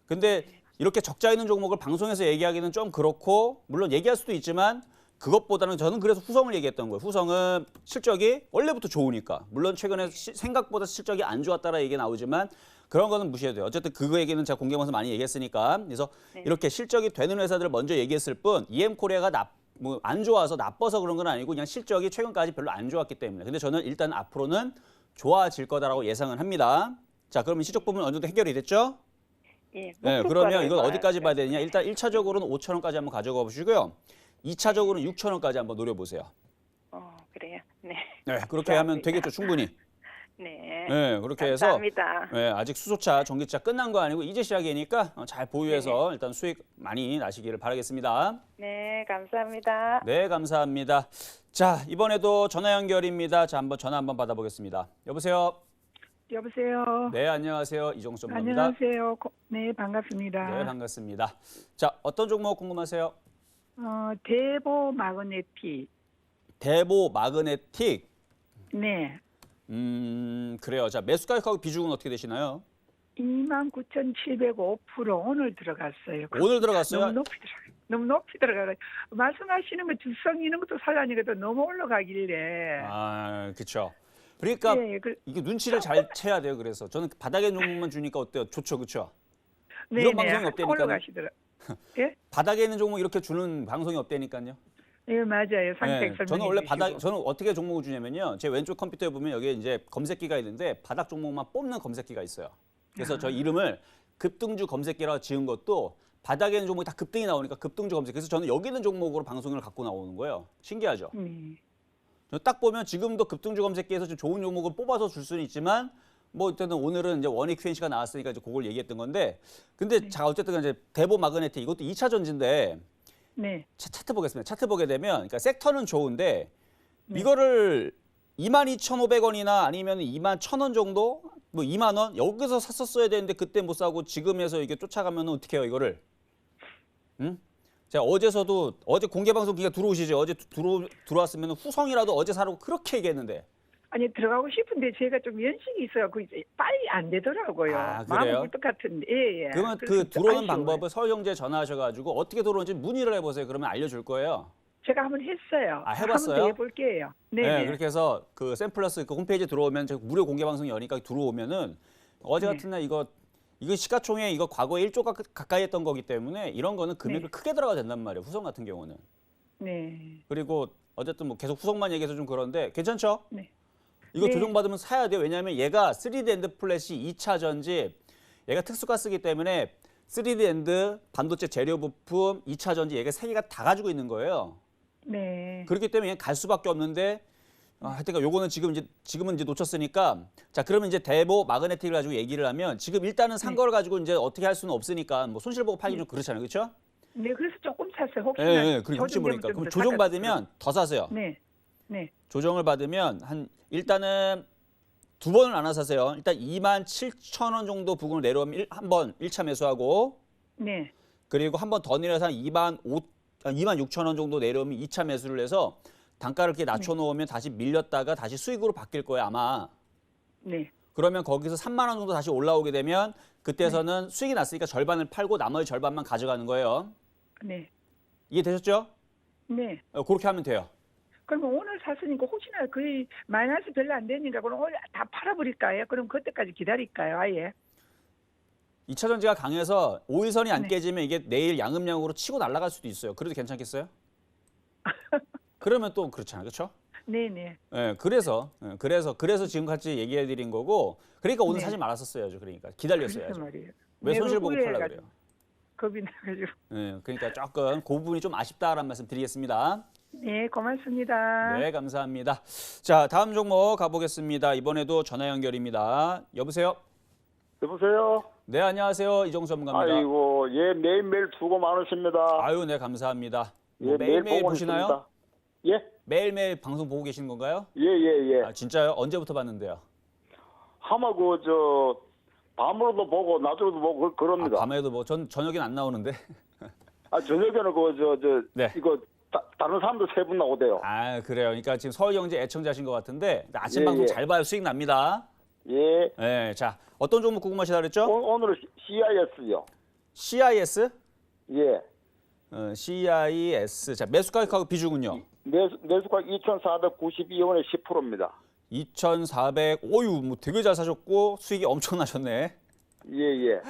근데 이렇게 적자 있는 종목을 방송에서 얘기하기는 좀 그렇고 물론 얘기할 수도 있지만 그것보다는 저는 그래서 후성을 얘기했던 거예요. 후성은 실적이 원래부터 좋으니까. 물론 최근에 생각보다 실적이 안 좋았다라 얘기 나오지만 그런 거는 무시해도 돼요. 어쨌든 그거 얘기는 제가 공개방송 많이 얘기했으니까. 그래서 이렇게 실적이 되는 회사들을 먼저 얘기했을 뿐 EM코리아가 안 좋아서 나빠서 그런 건 아니고 그냥 실적이 최근까지 별로 안 좋았기 때문에. 근데 저는 일단 앞으로는 좋아질 거다라고 예상을 합니다. 자, 그러면 실적 부분 어느 정도 해결이 됐죠? 예. 네, 그러면 이건 봐야 어디까지 봐야 돼요. 되느냐? 일단 1차적으로는 5,000원까지 한번 가져가 보시고요. 2차적으로는 6,000원까지 한번 노려보세요. 그래요. 네. 네, 그렇게 하면 되겠죠, 충분히. 네. 네, 그렇게 감사합니다. 해서 네, 아직 수소차, 전기차 끝난 거 아니고 이제 시작이니까 잘 보유해서 일단 수익 많이 나시기를 바라겠습니다. 네, 감사합니다. 네, 감사합니다. 자, 이번에도 전화 연결입니다. 자, 전화 한번 받아보겠습니다. 여보세요? 여보세요. 네, 안녕하세요. 이종수 전문가입니다. 안녕하세요. 네, 반갑습니다. 네, 반갑습니다. 자, 어떤 종목 궁금하세요? 대보 마그네틱. 대보 마그네틱. 네. 그래요. 자, 매수 가격하고 비중은 어떻게 되시나요? 29,705% 오늘 들어갔어요. 오늘 들어갔어요? 너무 높이 들어가요. 말씀하시는 거 주성 이런 것도 살라니까 너무 올라가길래. 아, 그렇죠. 그러니까 네, 이게 눈치를 잘 채야 돼요. 그래서 저는 바닥에 종목만 주니까 어때요? 좋죠, 그렇죠? 네, 이런 방송이 없다니까요. 올라가시더라. 예? 바닥에 있는 종목 이렇게 주는 방송이 없다니까요. 예, 맞아요. 상태 네, 설명해 저는 원래 주시고. 저는 어떻게 종목을 주냐면요. 제 왼쪽 컴퓨터에 보면 여기에 이제 검색기가 있는데 바닥 종목만 뽑는 검색기가 있어요. 그래서 저 이름을 급등주 검색기라고 지은 것도 바닥에 있는 종목이 다 급등이 나오니까 급등주 검색. 그래서 저는 여기 있는 종목으로 방송을 갖고 나오는 거예요. 신기하죠? 딱 보면 지금도 급등주 검색기에서 좀 좋은 종목을 뽑아서 줄 수는 있지만 뭐 일단은 오늘은 이제 원익 Q&C가 나왔으니까 이제 그걸 얘기했던 건데 근데 자 어쨌든 이제 대보 마그네틱 이것도 2차 전지인데 네. 차트 보겠습니다. 차트 보게 되면 그러니까 섹터는 좋은데 이거를 22,500원이나 아니면 21,000원 정도 뭐 2만 원 여기서 샀었어야 되는데 그때 못 사고 지금에서 이게 쫓아가면 어떻게 해요 이거를? 응? 제가 어제 공개 방송 기가 들어오시죠. 어제 들어왔으면 후성이라도 어제 사라고 그렇게 얘기했는데. 아니 들어가고 싶은데 제가 좀 연식이 있어요. 그 이제 빨리 안 되더라고요. 아, 그래요? 마음은 꿀떡 같은데. 예, 예. 그러면 그래서 그 들어오는 빨리 방법을 서울경제에 전화하셔가지고 어떻게 들어오는지 문의를 해보세요. 그러면 알려줄 거예요. 제가 한번 했어요. 아, 해봤어요? 한번 더 해볼게요. 네. 네, 그렇게 해서 그 샘플러스 그 홈페이지 들어오면 제가 무료 공개 방송이 여니까 들어오면은 어제 같은 날 이거 시가총액 이거 과거에 1조 가까이 했던 거기 때문에 이런 거는 금액을 크게 들어가야 된단 말이에요. 후성 같은 경우는. 네. 그리고 어쨌든 뭐 계속 후성만 얘기해서 좀 그런데 괜찮죠? 네. 이거 네. 조정받으면 사야 돼요. 왜냐하면 얘가 3D 엔드 플래시 2차 전지 얘가 특수가스기 때문에 3D 엔드 반도체 재료 부품 2차 전지 얘가 세 개가 다 가지고 있는 거예요. 네. 그렇기 때문에 얘는 갈 수밖에 없는데 하여튼 요거는 지금은 이제 놓쳤으니까 자 그러면 이제 대보 마그네틱을 가지고 얘기를 하면 지금 일단은 산 거를 가지고 이제 어떻게 할 수는 없으니까 뭐 손실 보고 팔기 좀 그렇잖아요. 그렇죠? 네, 그래서 조금 샀어요. 혹시나 예, 그리고 혹시 조정되면 모르니까. 좀 그럼 더 조정 사다 받으면 더 사세요. 네. 네. 조정을 받으면 일단은 두 번을 나눠 사세요. 일단 27,000원 정도 부근을 내려오면 한 번 1차 매수하고 네. 그리고 한 번 더 내려서 한 26,000원 정도 내려오면 2차 매수를 해서 단가를 이렇게 낮춰 놓으면 다시 밀렸다가 다시 수익으로 바뀔 거예요, 아마. 네. 그러면 거기서 3만 원 정도 다시 올라오게 되면 그때서는 수익이 났으니까 절반을 팔고 나머지 절반만 가져가는 거예요. 네. 이해되셨죠? 네. 그렇게 하면 돼요. 그러면 오늘 샀으니까 혹시나 거의 마이너스 별로 안 되니까 그럼 오늘 다 팔아버릴까요? 그럼 그때까지 기다릴까요? 아예? 2차 전지가 강해서 5일선이 안 네. 깨지면 이게 내일 양음량으로 치고 날아갈 수도 있어요. 그래도 괜찮겠어요? 그러면 또 그렇잖아요. 그렇죠? 네네. 네, 그래서 지금까지 얘기해 드린 거고 그러니까 오늘 네. 사지 말았었어야죠. 그러니까 그래서 기다렸어야죠. 말이에요. 왜 손실 보고 팔라 후회해가지고 그래요? 겁이 나가지고. 네, 그러니까 조금 그 부분이 좀 아쉽다라는 말씀 드리겠습니다. 네, 고맙습니다. 네, 감사합니다. 자, 다음 종목 가보겠습니다. 이번에도 전화 연결입니다. 여보세요? 여보세요? 네, 안녕하세요. 이정수 전문가입니다. 아이고, 예, 매일매일 수고 많으십니다. 아유, 네, 감사합니다. 예, 뭐 매일매일 보고 보시나요? 있습니다. 예? 매일매일 방송 보고 계시는 건가요? 예, 예, 예. 아, 진짜요? 언제부터 봤는데요? 아마 밤으로도 보고, 낮으로도 보고, 아, 그럽니다. 밤에도 뭐 저녁엔 안 나오는데. 저녁에는 네. 이거, 다른 사람도 3분 나오대요. 아, 그래요. 그러니까 지금 서울경제 애청자신 것 같은데 아침 예, 방송 예. 잘 봐요. 수익 납니다. 예. 네, 자, 어떤 종목 궁금하시다 그랬죠? 오늘은 CIS요. CIS? 예. CIS. 자, 매수 가격하고 비중은요? 매수가 2,492원에 10%입니다. 2,400. 오유, 뭐 되게 잘 사셨고 수익이 엄청나셨네. 예, 예.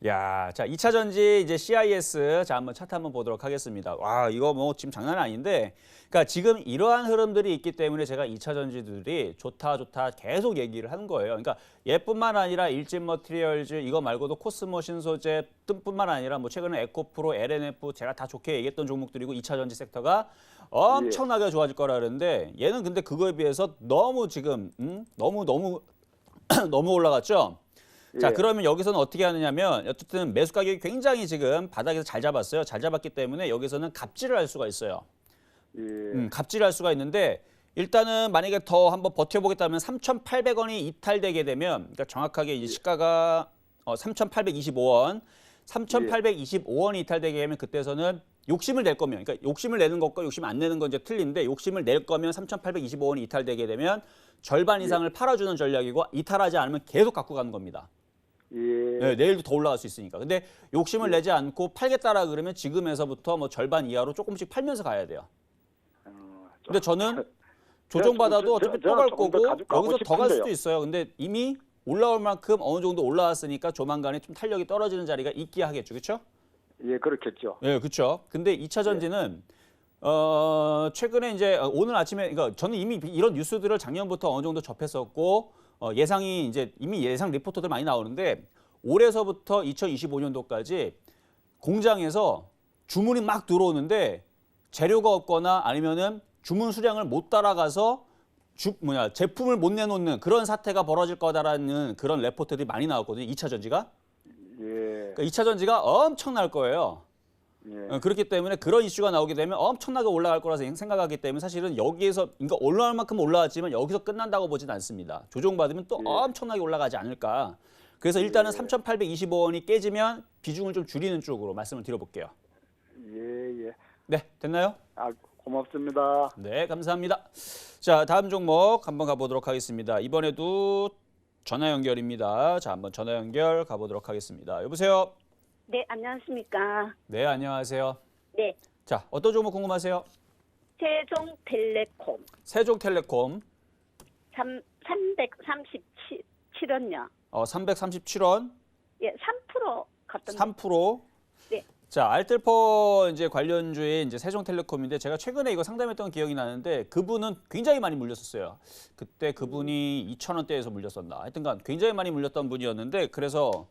야, 자, 2차 전지 이제 CIS. 자, 한번 차트 한번 보도록 하겠습니다. 와, 이거 뭐 지금 장난 아닌데. 그러니까 지금 이러한 흐름들이 있기 때문에 제가 2차 전지들이 좋다 계속 얘기를 하는 거예요. 그러니까 얘뿐만 아니라 일진 머티리얼즈 이거 말고도 코스모 신소재 뿐만 아니라 뭐 최근에 에코프로, LNF 제가 다 좋게 얘기했던 종목들이고 2차 전지 섹터가 엄청나게 좋아질 거라 그러는데 얘는 근데 그거에 비해서 너무 지금 너무 너무 올라갔죠. 자, 예. 그러면 여기서는 어떻게 하느냐면 어쨌든 매수 가격이 굉장히 지금 바닥에서 잘 잡았어요. 잘 잡았기 때문에 여기서는 갑질을 할 수가 있어요. 예. 갑질을 할 수가 있는데 일단은 만약에 더 한번 버텨보겠다면 3,800원이 이탈되게 되면 그러니까 정확하게 이 시가가 3,825원, 3,825원이 이탈되게 되면 그때서는 욕심을 낼 거면 그러니까 욕심을 내는 것과 욕심 안 내는 건 이제 틀린데 욕심을 낼 거면 3,825원이 이탈되게 되면 절반 이상을 팔아주는 전략이고 이탈하지 않으면 계속 갖고 가는 겁니다. 예. 네, 내일도 더 올라갈 수 있으니까. 근데 욕심을 내지 않고 팔겠다라 그러면 지금에서부터 뭐 절반 이하로 조금씩 팔면서 가야 돼요. 근데 저는 조정받아도 어차피 또 갈 거고 여기서 더 갈 수도 있어요. 근데 이미 올라올 만큼 어느 정도 올라왔으니까 조만간에 좀 탄력이 떨어지는 자리가 있게 하겠죠. 그렇죠? 예, 그렇겠죠. 예, 그렇죠. 근데 2차 전지는 최근에 이제 오늘 아침에 그러니까 저는 이미 이런 뉴스들을 작년부터 어느 정도 접했었고 예상이 이제 이미 예상 리포터들 많이 나오는데 올해서부터 2025년도까지 공장에서 주문이 막 들어오는데 재료가 없거나 아니면은 주문 수량을 못 따라가서 제품을 못 내놓는 그런 사태가 벌어질 거다라는 그런 레포트들이 많이 나왔거든요. 2차 전지가. 예. 그러니까 2차 전지가 엄청날 거예요. 예. 그렇기 때문에 그런 이슈가 나오게 되면 엄청나게 올라갈 거라서 생각하기 때문에 사실은 여기에서 그러니까 올라갈 만큼 올라왔지만 여기서 끝난다고 보진 않습니다. 조정받으면 또 엄청나게 올라가지 않을까. 그래서 일단은 3,825원이 깨지면 비중을 좀 줄이는 쪽으로 말씀을 드려볼게요. 예, 예. 네, 됐나요? 고맙습니다. 네, 감사합니다. 자, 다음 종목 한번 가보도록 하겠습니다. 이번에도 전화 연결입니다. 자, 한번 전화 연결 가보도록 하겠습니다. 여보세요? 네, 안녕하십니까. 네, 안녕하세요. 네, 자, 어떤 종목 궁금하세요? 세종텔레콤 세종텔레콤 337원요. 337원, 예, 3% 갔던데. 3%. 네. 자, 알뜰폰 이제 관련주의 이제 세종텔레콤인데 제가 최근에 이거 상담했던 기억이 나는데 그분은 굉장히 많이 물렸었어요. 그때 그분이 2,000원대에서 물렸었나. 하여튼간 굉장히 많이 물렸던 분이었는데 그래서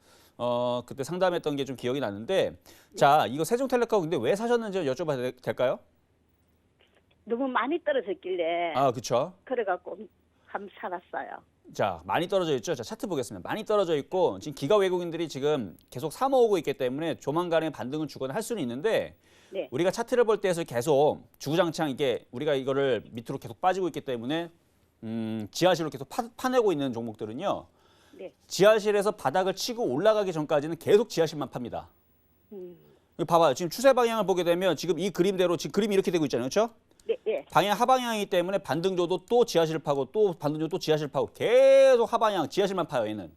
그때 상담했던 게 좀 기억이 나는데 자, 이거 세종텔레콤 근데 왜 사셨는지 여쭤봐도 될까요? 너무 많이 떨어졌길래 아, 그렇죠. 그래갖고 한번 살았어요. 자, 많이 떨어져 있죠. 자, 차트 보겠습니다. 많이 떨어져 있고 지금 기가 외국인들이 지금 계속 사 모으고 있기 때문에 조만간에 반등을 주거나 할 수는 있는데 네. 우리가 차트를 볼 때에서 계속 주구장창 이게 우리가 이거를 밑으로 계속 빠지고 있기 때문에 지하실로 계속 파내고 있는 종목들은요. 네. 지하실에서 바닥을 치고 올라가기 전까지는 계속 지하실만 팝니다. 이거 봐봐요. 지금 추세 방향을 보게 되면 지금 이 그림대로 지금 그림이 이렇게 되고 있잖아요. 그렇죠? 네, 네. 방향 하방향이기 때문에 반등줘도 또 지하실 파고 또 반등줘도 또 지하실 파고 계속 하방향 지하실만 파요 얘는.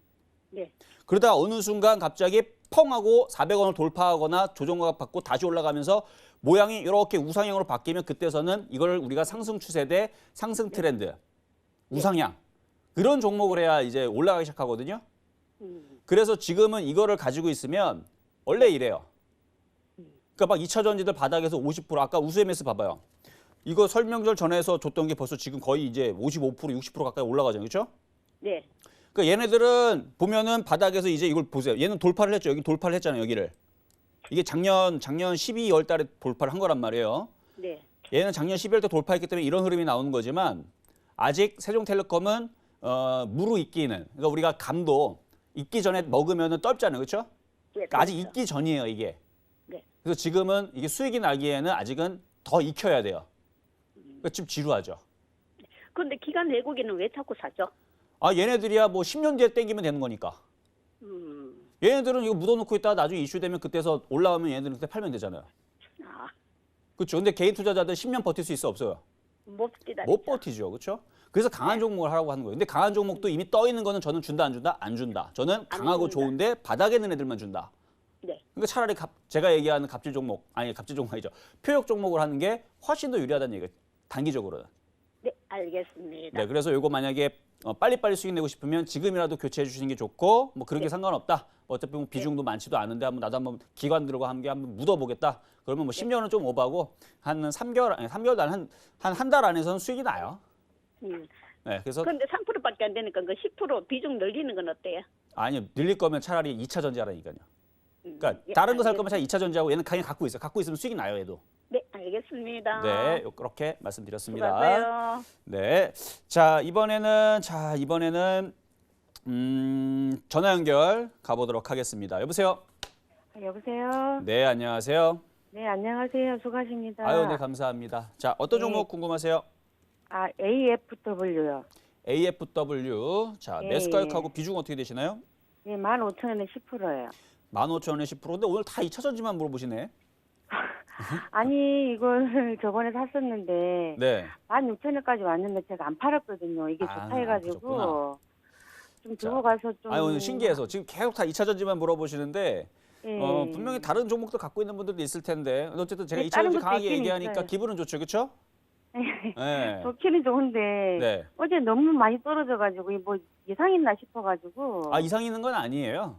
네. 그러다가 어느 순간 갑자기 펑 하고 400원을 돌파하거나 조정각 받고 다시 올라가면서 모양이 이렇게 우상향으로 바뀌면 그때서는 이걸 우리가 상승 추세대 상승 트렌드 우상향 그런 종목을 해야 이제 올라가기 시작하거든요. 그래서 지금은 이거를 가지고 있으면 원래 이래요. 그러니까 막 2차 전지들 바닥에서 50% 아까 우수MS 봐봐요. 이거 설명절 전에서 줬던 게 벌써 지금 거의 이제 55% 60% 가까이 올라가잖아요. 그렇죠? 네. 그러니까 얘네들은 보면은 바닥에서 이제 이걸 보세요. 얘는 돌파를 했죠. 여기 돌파를 했잖아요. 여기를. 이게 작년 12월 달에 돌파를 한 거란 말이에요. 네. 얘는 작년 12월 때 돌파했기 때문에 이런 흐름이 나오는 거지만 아직 세종텔레콤은 무르익기는 그러니까 우리가 감도 익기 전에 먹으면은 떫잖아요, 그렇죠? 예, 그러니까 아직 그렇죠. 익기 전이에요, 이게. 네. 그래서 지금은 이게 수익이 나기에는 아직은 더 익혀야 돼요. 그러니까 지금 지루하죠. 그런데 기간 외국인은 왜 자꾸 사죠? 아, 얘네들이야 뭐 10년 뒤에 땡기면 되는 거니까. 얘네들은 이거 묻어놓고 있다가 나중에 이슈되면 그때서 올라오면 얘네들은 그때 팔면 되잖아요. 아, 그렇죠. 근데 개인 투자자들 10년 버틸 수 있어, 없어요? 못 기다리죠. 못 버티죠, 그렇죠? 그래서 강한 종목을 하라고 하는 거예요. 근데 강한 종목도 이미 떠 있는 거는 저는 준다, 안 준다? 안 준다. 저는 강하고 준다. 좋은데 바닥에 있는 애들만 준다. 네. 그러니까 차라리 제가 얘기하는 갑질 종목, 아니 갑질 종목 아니죠. 표역 종목을 하는 게 훨씬 더 유리하다는 얘기예요. 단기적으로는. 네, 알겠습니다. 네, 그래서 요거 만약에 빨리빨리 수익 내고 싶으면 지금이라도 교체해 주시는 게 좋고 뭐 그런 게 네. 상관없다. 어차피 뭐 비중도 많지도 않은데 한번 나도 한번 기관들과 함께 한번 묻어보겠다. 그러면 뭐 10년은 좀 오바고 한 3개월, 아니 3개월도 한 달 안에서는 수익이 나요. 네, 그래서 그런데 3%밖에 안 되니까 그 10% 비중 늘리는 건 어때요? 아니요, 늘릴 거면 차라리 2차 전지하라니까요. 그러니까 예, 다른 거 살 알겠- 거면 차라리 2차 전지하고 얘는 그냥 갖고 있어요. 갖고 있으면 수익이 나요, 얘도. 네, 알겠습니다. 네, 그렇게 말씀드렸습니다. 수고하세요. 네, 자 이번에는 전화 연결 가보도록 하겠습니다. 여보세요. 여보세요. 네, 안녕하세요. 네, 안녕하세요. 수고하십니다. 아유, 네, 감사합니다. 자, 어떤 네. 종목 궁금하세요? AFW요. AFW. 자, 예, 매수가격하고 비중 어떻게 되시나요? 예, 15,000원에 10%예요. 15,000원에 10%. 근데 오늘 다 2차 전지만 물어보시네. 아니, 이걸 저번에 샀었는데 네. 16,000원까지 왔는데 제가 안 팔았거든요. 이게 아, 좋다 안 해가지고 파셨구나. 좀 두고 가서 좀. 아유, 오늘 신기해서 지금 계속 다 2차 전지만 물어보시는데 예. 분명히 다른 종목도 갖고 있는 분들도 있을 텐데 어쨌든 제가 네, 2차 다른 전지 것도 강하게 있긴 얘기하니까 있어요. 기분은 좋죠, 그렇죠? 네. 좋기는 좋은데 네. 어제 너무 많이 떨어져가지고 뭐 이상 있나 싶어가지고. 아, 이상 있는 건 아니에요.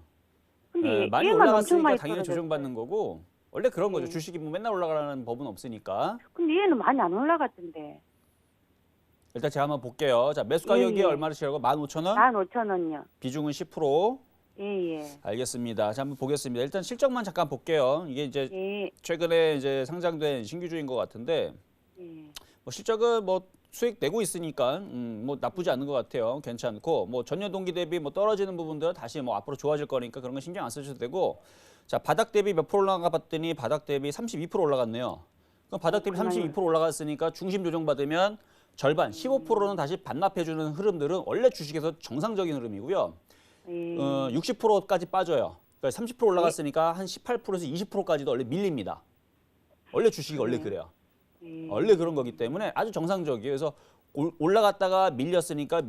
근데 네, 많이 얘만 엄청 올라갔으니까 많이 당연히 떨어졌어요. 조정받는 거고 원래 그런 거죠. 네. 주식이 뭐 맨날 올라가라는 법은 없으니까. 근데 얘는 많이 안 올라갔던데. 일단 제가 한번 볼게요. 자, 매수 가격이 예, 예. 얼마시라고? 15,000원? 15,000원요. 비중은 10%. 예, 예. 알겠습니다. 자, 한번 보겠습니다. 일단 실적만 잠깐 볼게요. 이게 이제 예, 최근에 이제 상장된 신규주인 것 같은데 예. 뭐 실적은 뭐 수익 내고 있으니까 뭐 나쁘지 않은 것 같아요. 괜찮고 뭐 전년 동기 대비 뭐 떨어지는 부분들은 다시 뭐 앞으로 좋아질 거니까 그런 건 신경 안 쓰셔도 되고. 자, 바닥 대비 몇 프로 올라가 봤더니 바닥 대비 32% 올라갔네요. 그럼 바닥 대비 32% 올라갔으니까 중심 조정 받으면 절반 15%는 다시 반납해주는 흐름들은 원래 주식에서 정상적인 흐름이고요. 60%까지 빠져요. 그러니까 30% 올라갔으니까 한 18%에서 20%까지도 원래 밀립니다. 원래 주식이 원래 그래요. 원래 그런 거기 때문에 아주 정상적이에요. 그래서 올라갔다가 밀렸으니까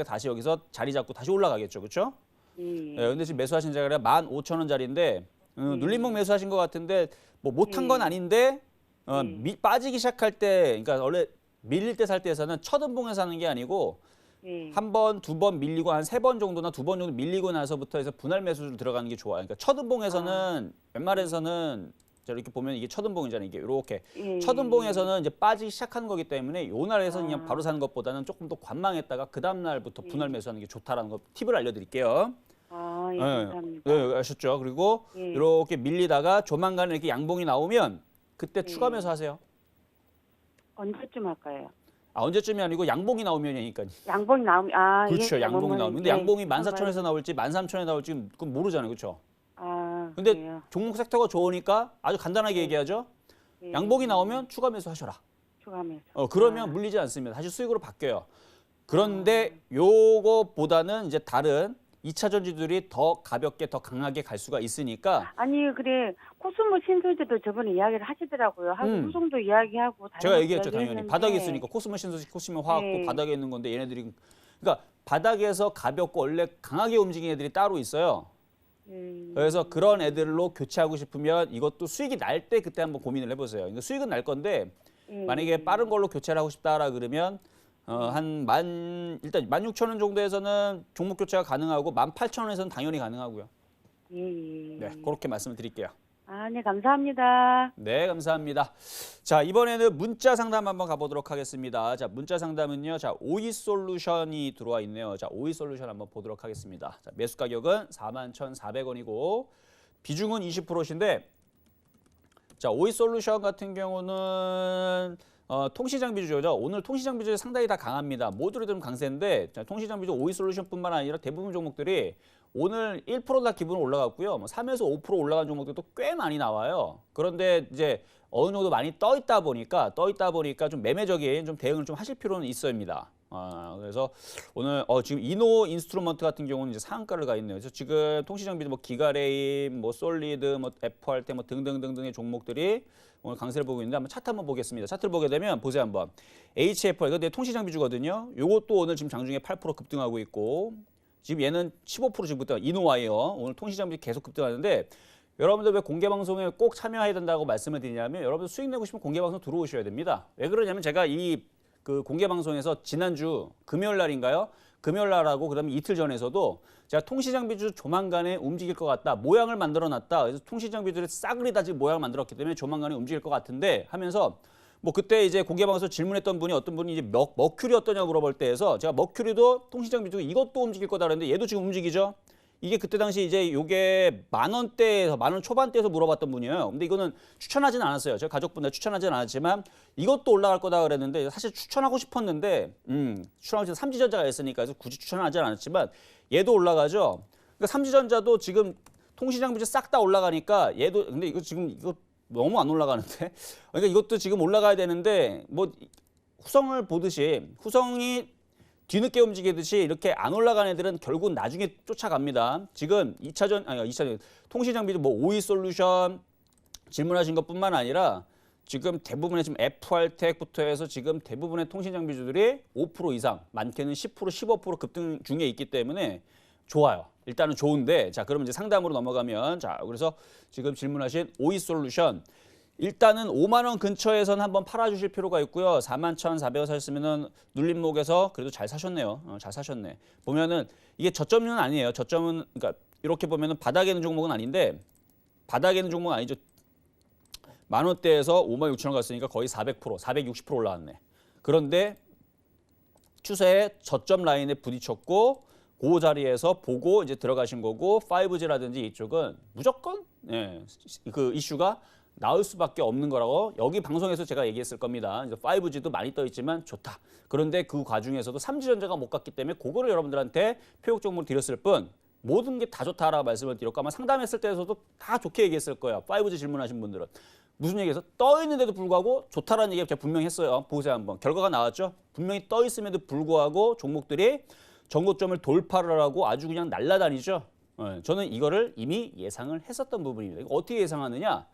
다시 여기서 자리 잡고 다시 올라가겠죠. 그렇죠? 네, 근데 지금 매수하신 자리가 15,000원짜리인데 눌림목 매수하신 것 같은데 뭐 못한 건 아닌데 빠지기 시작할 때 그러니까 원래 밀릴 때 살 때에서는 첫 음봉에서 하는 게 아니고 한 번, 두 번 밀리고 한 세 번 정도나 두 번 정도 밀리고 나서부터 해서 분할 매수로 들어가는 게 좋아요. 그러니까 첫 음봉에서는 웬만해서는 이렇게 보면 이게 첫 음봉이잖아요. 이게 이렇게 첫 음봉에서는 이제 빠지기 시작하는 거기 때문에 요 날에서 그냥 바로 사는 것보다는 조금 더 관망했다가 그 다음 날부터 분할 매수하는 게 좋다라는 거 팁을 알려드릴게요. 아, 예, 네, 감사합니다. 네, 아셨죠? 그리고 예. 이렇게 밀리다가 조만간에 이렇게 양봉이 나오면 그때 추가 매수하세요. 언제쯤 할까요? 아, 언제쯤이 아니고 양봉이 나오면이니까. 양봉이 나오면 그렇죠. 예, 양봉이 그러면은, 나오면. 근데 예, 양봉이 한번 14,000원에서 나올지 13,000원에 나올지 그건 모르잖아요. 그렇죠? 아, 근데 그래요? 종목 섹터가 좋으니까 아주 간단하게 얘기하죠. 예, 양봉이 나오면 추가 매수하셔라. 추가하면서. 그러면 물리지 않습니다. 다시 수익으로 바뀌어요. 그런데 요거보다는 이제 다른 2차 전지들이 더 가볍게 더 강하게 갈 수가 있으니까 아니 그래 코스모 신소재도 저번에 이야기를 하시더라고요. 하고 후송도 이야기하고 다른 제가 것도 얘기했죠. 당연히 이야기했는데. 바닥에 있으니까 코스모 신소재, 코스모 화학도 네. 바닥에 있는 건데 얘네들이 그러니까 바닥에서 가볍고 원래 강하게 움직이는 애들이 따로 있어요. 그래서 그런 애들로 교체하고 싶으면 이것도 수익이 날 때 그때 한번 고민을 해보세요. 그러니까 수익은 날 건데 만약에 빠른 걸로 교체를 하고 싶다라 그러면 일단 16,000원 정도에서는 종목 교체가 가능하고 18,000원에서는 당연히 가능하고요. 네, 그렇게 말씀을 드릴게요. 아, 네, 감사합니다. 네, 감사합니다. 자, 이번에는 문자 상담 한번 가보도록 하겠습니다. 자, 문자 상담은요. 자, 오이솔루션이 들어와 있네요. 자, 오이솔루션 한번 보도록 하겠습니다. 자, 매수 가격은 41,400원이고 비중은 20%신데 자, 오이솔루션 같은 경우는 통신장비주죠. 오늘 통신장비주 상당히 다 강합니다. 모두를 좀 강세인데 통신장비주 오이솔루션뿐만 아니라 대부분 종목들이 오늘 1%다 기본으로 올라갔고요. 3에서 5% 올라간 종목들도 꽤 많이 나와요. 그런데 이제 어느 정도 많이 떠 있다 보니까 좀 매매적인 좀 대응을 좀 하실 필요는 있어입니다. 그래서 오늘 지금 이노 인스트루먼트 같은 경우는 이제 상한가를 가 있네요. 그래서 지금 통신장비도 뭐 기가레임, 뭐 솔리드, 뭐 FRT 뭐 등등등등의 종목들이 오늘 강세를 보고 있는데 한번 차트 한번 보겠습니다. 차트를 보게 되면 보세요 한번. HFR 이거 내 통신장비주거든요. 요것도 오늘 지금 장중에 8% 급등하고 있고 지금 얘는 15% 지금 급등. 이노와이어 오늘 통신장비 계속 급등하는데 여러분들 왜 공개 방송에 꼭 참여해야 된다고 말씀을 드리냐면 여러분들 수익 내고 싶으면 공개 방송 들어오셔야 됩니다. 왜 그러냐면 제가 그 공개 방송에서 지난주 금요일 날인가요? 금요일 날하고 그다음에 이틀 전에서도 제가 통신장비주 조만간에 움직일 것 같다. 모양을 만들어 놨다. 그래서 통신장비주들의 싸그리 다 지금 모양을 만들었기 때문에 조만간에 움직일 것 같은데 하면서 뭐 그때 이제 공개 방송에서 질문했던 분이 어떤 분이 이제 머큐리 어떠냐고 물어볼 때에서 제가 머큐리도 통신장비주 이것도 움직일 거다 그랬는데 얘도 지금 움직이죠. 이게 그때 당시 이제 요게 10,000원대에서 10,000원 초반대에서 물어봤던 분이에요. 근데 이거는 추천하진 않았어요. 제가 가족분들 추천하진 않았지만 이것도 올라갈 거다 그랬는데 사실 추천하고 싶었는데 추천하고 싶은 삼지전자가 있으니까 그래서 굳이 추천하진 않았지만 얘도 올라가죠. 그러니까 삼지전자도 지금 통신장비주 싹 다 올라가니까 얘도 근데 이거 지금 이거 너무 안 올라가는데 그러니까 이것도 지금 올라가야 되는데 뭐 후성을 보듯이 후성이 뒤늦게 움직이듯이 이렇게 안 올라가는 애들은 결국 나중에 쫓아갑니다. 지금 2차전 통신장비도 뭐 오이솔루션 질문하신 것뿐만 아니라 지금 대부분의 지금 FR텍부터 해서 지금 대부분의 통신장비주들이 5% 이상, 많게는 10%, 15% 급등 중에 있기 때문에 좋아요. 일단은 좋은데 자 그러면 이제 상담으로 넘어가면 자 그래서 지금 질문하신 오이솔루션 일단은 5만 원 근처에선 한번 팔아주실 필요가 있고요. 41,400원 사셨으면은 눌림목에서 그래도 잘 사셨네요. 잘 사셨네. 보면은 이게 저점은 아니에요. 저점은 그러니까 이렇게 보면은 바닥에 있는 종목은 아닌데 바닥에 있는 종목은 아니죠. 10,000원대에서 56,000원 갔으니까 거의 400%, 460% 올라왔네. 그런데 추세에 저점 라인에 부딪혔고 그 자리에서 보고 이제 들어가신 거고 5G라든지 이쪽은 무조건 그 이슈가 나올 수밖에 없는 거라고 여기 방송에서 제가 얘기했을 겁니다. 이제 5G도 많이 떠 있지만 좋다. 그런데 그 과중에서도 삼지전자가 못 갔기 때문에 그거를 여러분들한테 표적 정보를 드렸을 뿐 모든 게 다 좋다라고 말씀을 드렸고 아마 상담했을 때에서도 다 좋게 얘기했을 거예요. 5G 질문하신 분들은. 무슨 얘기해서 떠 있는데도 불구하고 좋다라는 얘기 제가 분명히 했어요. 보세요 한번. 결과가 나왔죠. 분명히 떠 있음에도 불구하고 종목들이 전고점을 돌파를 하고 아주 그냥 날아다니죠. 저는 이거를 이미 예상을 했었던 부분입니다. 이거 어떻게 예상하느냐.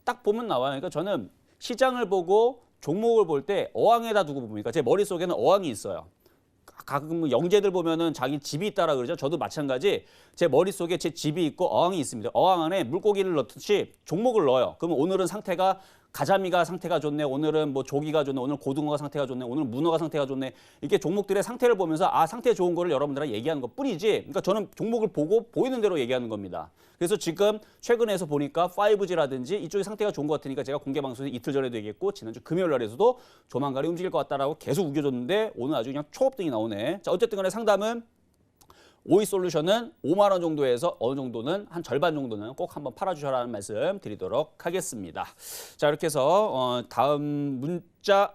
딱 보면 나와요. 그러니까 저는 시장을 보고 종목을 볼 때 어항에다 두고 봅니다. 제 머릿속에는 어항이 있어요. 가끔 영재들 보면은 자기 집이 있다라 그러죠. 저도 마찬가지 제 머릿속에 제 집이 있고 어항이 있습니다. 어항 안에 물고기를 넣듯이 종목을 넣어요. 그러면 오늘은 상태가 가자미가 상태가 좋네. 오늘은 뭐 조기가 좋네. 오늘 고등어가 상태가 좋네. 오늘 문어가 상태가 좋네. 이렇게 종목들의 상태를 보면서 상태 좋은 거를 여러분들한테 얘기하는 것뿐이지. 그러니까 저는 종목을 보고 보이는 대로 얘기하는 겁니다. 그래서 지금 최근에서 보니까 5G라든지 이쪽이 상태가 좋은 것 같으니까 제가 공개 방송에서 이틀 전에도 얘기했고 지난주 금요일 날에서도 조만간에 움직일 것 같다라고 계속 우겨줬는데 오늘 아주 그냥 초업등이 나오네. 자 어쨌든 간에 상담은 오이솔루션은 5만 원 정도에서 어느 정도는 한 절반 정도는 꼭 한번 팔아주셔라는 말씀 드리도록 하겠습니다. 자 이렇게 해서 다음 문자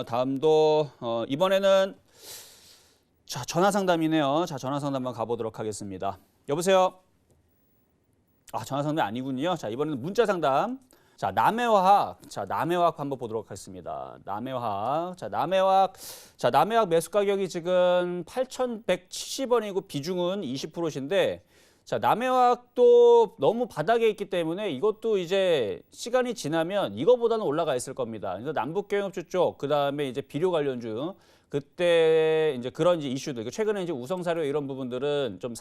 다음도 이번에는 자 전화 상담이네요. 자 전화 상담 한번 가보도록 하겠습니다. 여보세요. 전화 상담이 아니군요. 자 이번에는 문자 상담. 자 남해화학, 자 남해화학 한번 보도록 하겠습니다. 남해화학, 자 남해화학 매수 가격이 지금 8,170원이고 비중은 20%신데, 자 남해화학도 너무 바닥에 있기 때문에 이것도 이제 시간이 지나면 이거보다는 올라가 있을 겁니다. 그래서 남북경협주 쪽, 그 다음에 이제 비료 관련주, 그때 이제 그런 이제 이슈들, 최근에 이제 우성사료 이런 부분들은 좀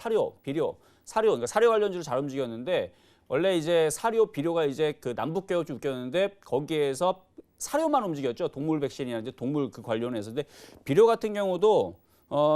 비료, 그러니까 사료 관련주로 잘 움직였는데. 원래 이제 사료, 비료가 이제 그 남북교역주 웃겼는데 거기에서 사료만 움직였죠. 동물 백신이나 동물 그 관련해서. 근데 비료 같은 경우도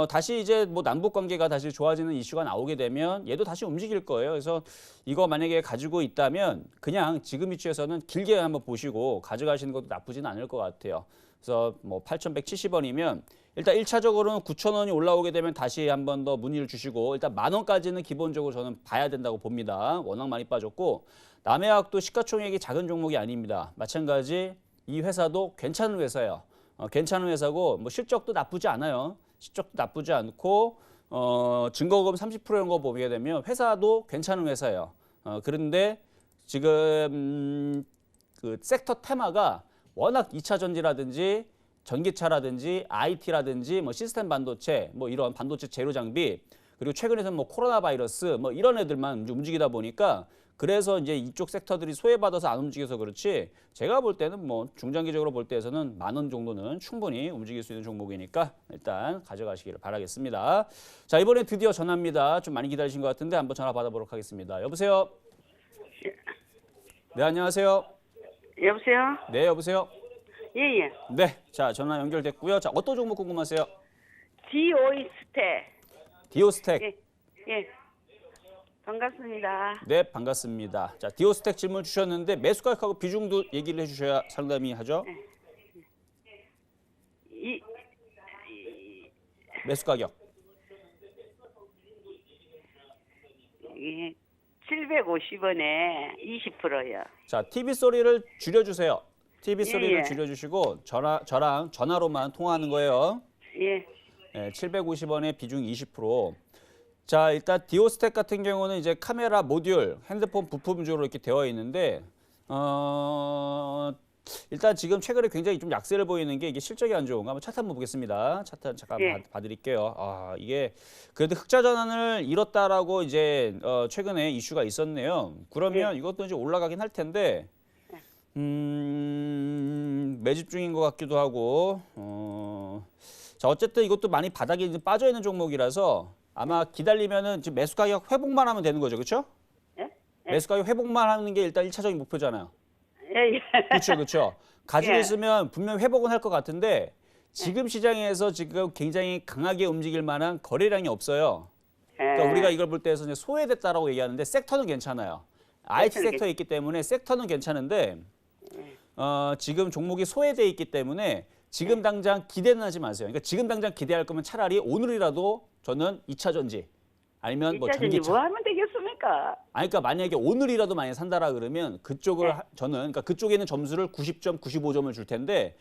다시 이제 뭐 남북 관계가 다시 좋아지는 이슈가 나오게 되면 얘도 다시 움직일 거예요. 그래서 이거 만약에 가지고 있다면 그냥 지금 위치에서는 길게 한번 보시고 가져가시는 것도 나쁘진 않을 것 같아요. 그래서 뭐 8,170원이면 일단 1차적으로는 9,000원이 올라오게 되면 다시 한 번 더 문의를 주시고 일단 10,000원까지는 기본적으로 저는 봐야 된다고 봅니다. 워낙 많이 빠졌고 남해화학도 시가총액이 작은 종목이 아닙니다. 마찬가지 이 회사도 괜찮은 회사예요. 괜찮은 회사고 뭐 실적도 나쁘지 않아요. 실적도 나쁘지 않고 증거금 30% 이런 거 보게 되면 회사도 괜찮은 회사예요. 그런데 지금 그 섹터 테마가 워낙 2차 전지라든지 전기차라든지 IT라든지 뭐 시스템 반도체 뭐 이런 반도체 재료 장비 그리고 최근에는 뭐 코로나 바이러스 뭐 이런 애들만 움직이다 보니까 그래서 이제 이쪽 섹터들이 소외받아서 안 움직여서 그렇지 제가 볼 때는 뭐 중장기적으로 볼 때에서는 10,000원 정도는 충분히 움직일 수 있는 종목이니까 일단 가져가시기를 바라겠습니다. 자, 이번에 드디어 전화입니다. 좀 많이 기다리신 것 같은데 한번 전화 받아보도록 하겠습니다. 여보세요? 네, 안녕하세요. 여보세요? 네, 여보세요? 예예. 네, 자, 전화 연결됐고요. 자, 어떤 종목 궁금하세요? 디오이스테. 디오스텍. 예. 반갑습니다. 네, 반갑습니다. 자, 디오스텍 질문 주셨는데 매수 가격하고 비중도 얘기를 해주셔야 상담이 하죠. 매수 가격. 예. 750원에 20%요. 자, TV 소리를 줄여주세요. TV 소리를 예. 줄여주시고 저랑 전화로만 통화하는 거예요. 예. 네, 750원에 비중 20%. 자, 일단 디오스텍 같은 경우는 이제 카메라 모듈, 핸드폰 부품주로 이렇게 되어 있는데 일단 지금 최근에 굉장히 좀 약세를 보이는 게 이게 실적이 안 좋은가? 한번 차트 한번 보겠습니다. 차트 잠깐 예. 봐드릴게요. 이게 그래도 흑자 전환을 잃었다라고 이제 최근에 이슈가 있었네요. 그러면 이것도 이제 올라가긴 할 텐데 매집 중인 것 같기도 하고 자, 어쨌든 이것도 많이 바닥에 이제 빠져 있는 종목이라서 아마 기다리면은 지금 매수 가격 회복만 하면 되는 거죠, 그렇죠? 예? 매수 가격 회복만 하는 게 일단 1차적인 목표잖아요. 예. 그렇죠, 그렇죠. 가지고 예. 있으면 분명 회복은 할 것 같은데 지금 시장에서 지금 굉장히 강하게 움직일 만한 거래량이 없어요. 그러니까 우리가 이걸 볼 때에서 이제 소외됐다라고 얘기하는데 섹터는 괜찮아요. IT 섹터에 있기 때문에 섹터는 괜찮은데 지금 종목이 소외돼 있기 때문에 지금 당장 기대는 하지 마세요. 그러니까 지금 당장 기대할 거면 차라리 오늘이라도 저는 2차 전지 아니면 뭐 2차 전지 전기차. 뭐 하면 되겠습니까? 그러니까 만약에 오늘이라도 많이 산다라 그러면 그쪽을 저는 그러니까 그쪽에는 점수를 90점, 95점을 줄 텐데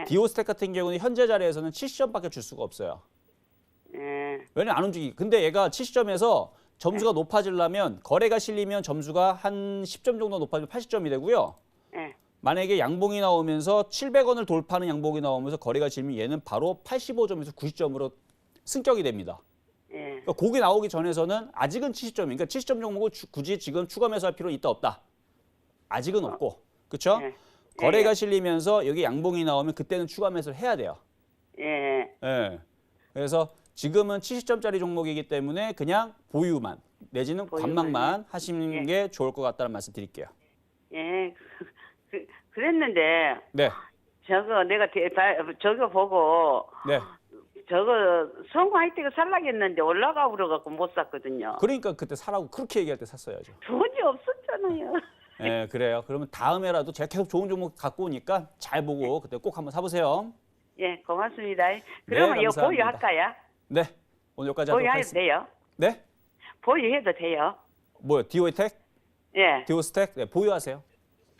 디오스텍 같은 경우는 현재 자리에서는 70점밖에 줄 수가 없어요. 왜냐면 안 움직이. 근데 얘가 70점에서 점수가 높아지려면 거래가 실리면 점수가 한 10점 정도 높아지면 80점이 되고요. 만약에 양봉이 나오면서 700원을 돌파하는 양봉이 나오면서 거래가 질면 얘는 바로 85점에서 90점으로 승격이 됩니다. 그러니까 고기 나오기 전에서는 아직은 70점이니까 그러니까 70점 종목을 굳이 지금 추가 매수할 필요는 있다 없다. 아직은 없고. 그렇죠? 거래가 실리면서 여기 양봉이 나오면 그때는 추가 매수를 해야 돼요. 그래서 지금은 70점짜리 종목이기 때문에 그냥 보유만 내지는 관망만 하시는 게 좋을 것 같다는 말씀 드릴게요. 예. 그랬는데 네. 저거 내가 저거 보고 네. 저거 성우 하이테크 살라겠는데 올라가 버려갖고 못 샀거든요. 그러니까 그때 사라고 그렇게 얘기할 때 샀어야죠. 돈이 없었잖아요. 네, 그래요. 그러면 다음에라도 제가 계속 좋은 종목 갖고 오니까 잘 보고 그때 꼭 한번 사보세요. 예, 고맙습니다. 그러면 이거 감사합니다. 보유할까요? 네, 오늘 여기까지 하도록 보유해도 하겠습니다. 돼요? 네? 보유해도 돼요? 뭐요? 디오텍? 예, 디오스텍? 네, 보유하세요.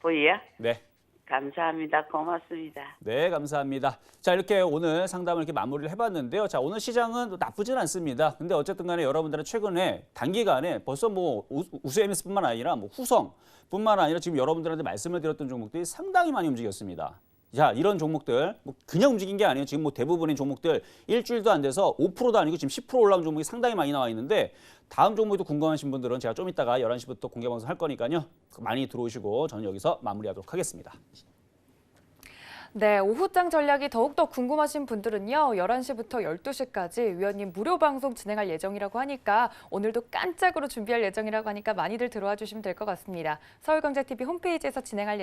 보유요? 네. 감사합니다. 고맙습니다. 네, 감사합니다. 자, 이렇게 오늘 상담을 이렇게 마무리를 해봤는데요. 자, 오늘 시장은 나쁘진 않습니다. 근데 어쨌든 간에 여러분들은 최근에 단기간에 벌써 뭐 우수MS뿐만 아니라 뭐 후성뿐만 아니라 지금 여러분들한테 말씀을 드렸던 종목들이 상당히 많이 움직였습니다. 자, 이런 종목들 뭐 그냥 움직인 게 아니에요. 지금 뭐 대부분의 종목들 일주일도 안 돼서 5%도 아니고 지금 10% 올라온 종목이 상당히 많이 나와 있는데 다음 종목도 궁금하신 분들은 제가 좀 이따가 11시부터 공개 방송 할 거니까요. 많이 들어오시고 저는 여기서 마무리하도록 하겠습니다. 네, 오후장 전략이 더욱더 궁금하신 분들은요. 11시부터 12시까지 위원님 무료 방송 진행할 예정이라고 하니까 오늘도 깜짝으로 준비할 예정이라고 하니까 많이들 들어와 주시면 될 것 같습니다. 서울경제TV 홈페이지에서 진행할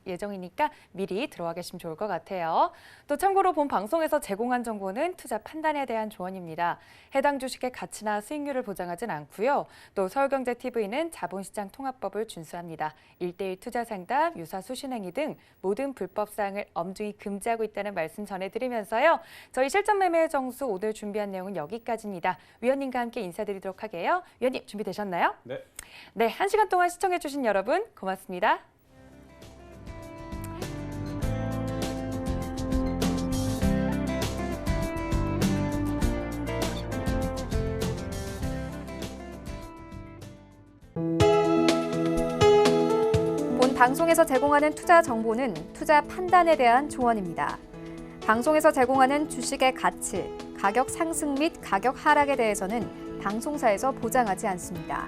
예정이니까 미리 들어와 계시면 좋을 것 같아요. 또 참고로 본 방송에서 제공한 정보는 투자 판단에 대한 조언입니다. 해당 주식의 가치나 수익률을 보장하진 않고요. 또 서울경제TV는 자본시장 통합법을 준수합니다. 1:1 투자 상담, 유사 수신행위 등 모든 불법 사항을 엄중히 금지하고 있다는 말씀 전해드리면서요. 저희 실전 매매 정수 오늘 준비한 내용은 여기까지입니다. 위원님과 함께 인사드리도록 하게요. 위원님 준비되셨나요? 네. 네, 1시간 동안 시청해주신 여러분 고맙습니다. 방송에서 제공하는 투자 정보는 투자 판단에 대한 조언입니다. 방송에서 제공하는 주식의 가치, 가격 상승 및 가격 하락에 대해서는 방송사에서 보장하지 않습니다.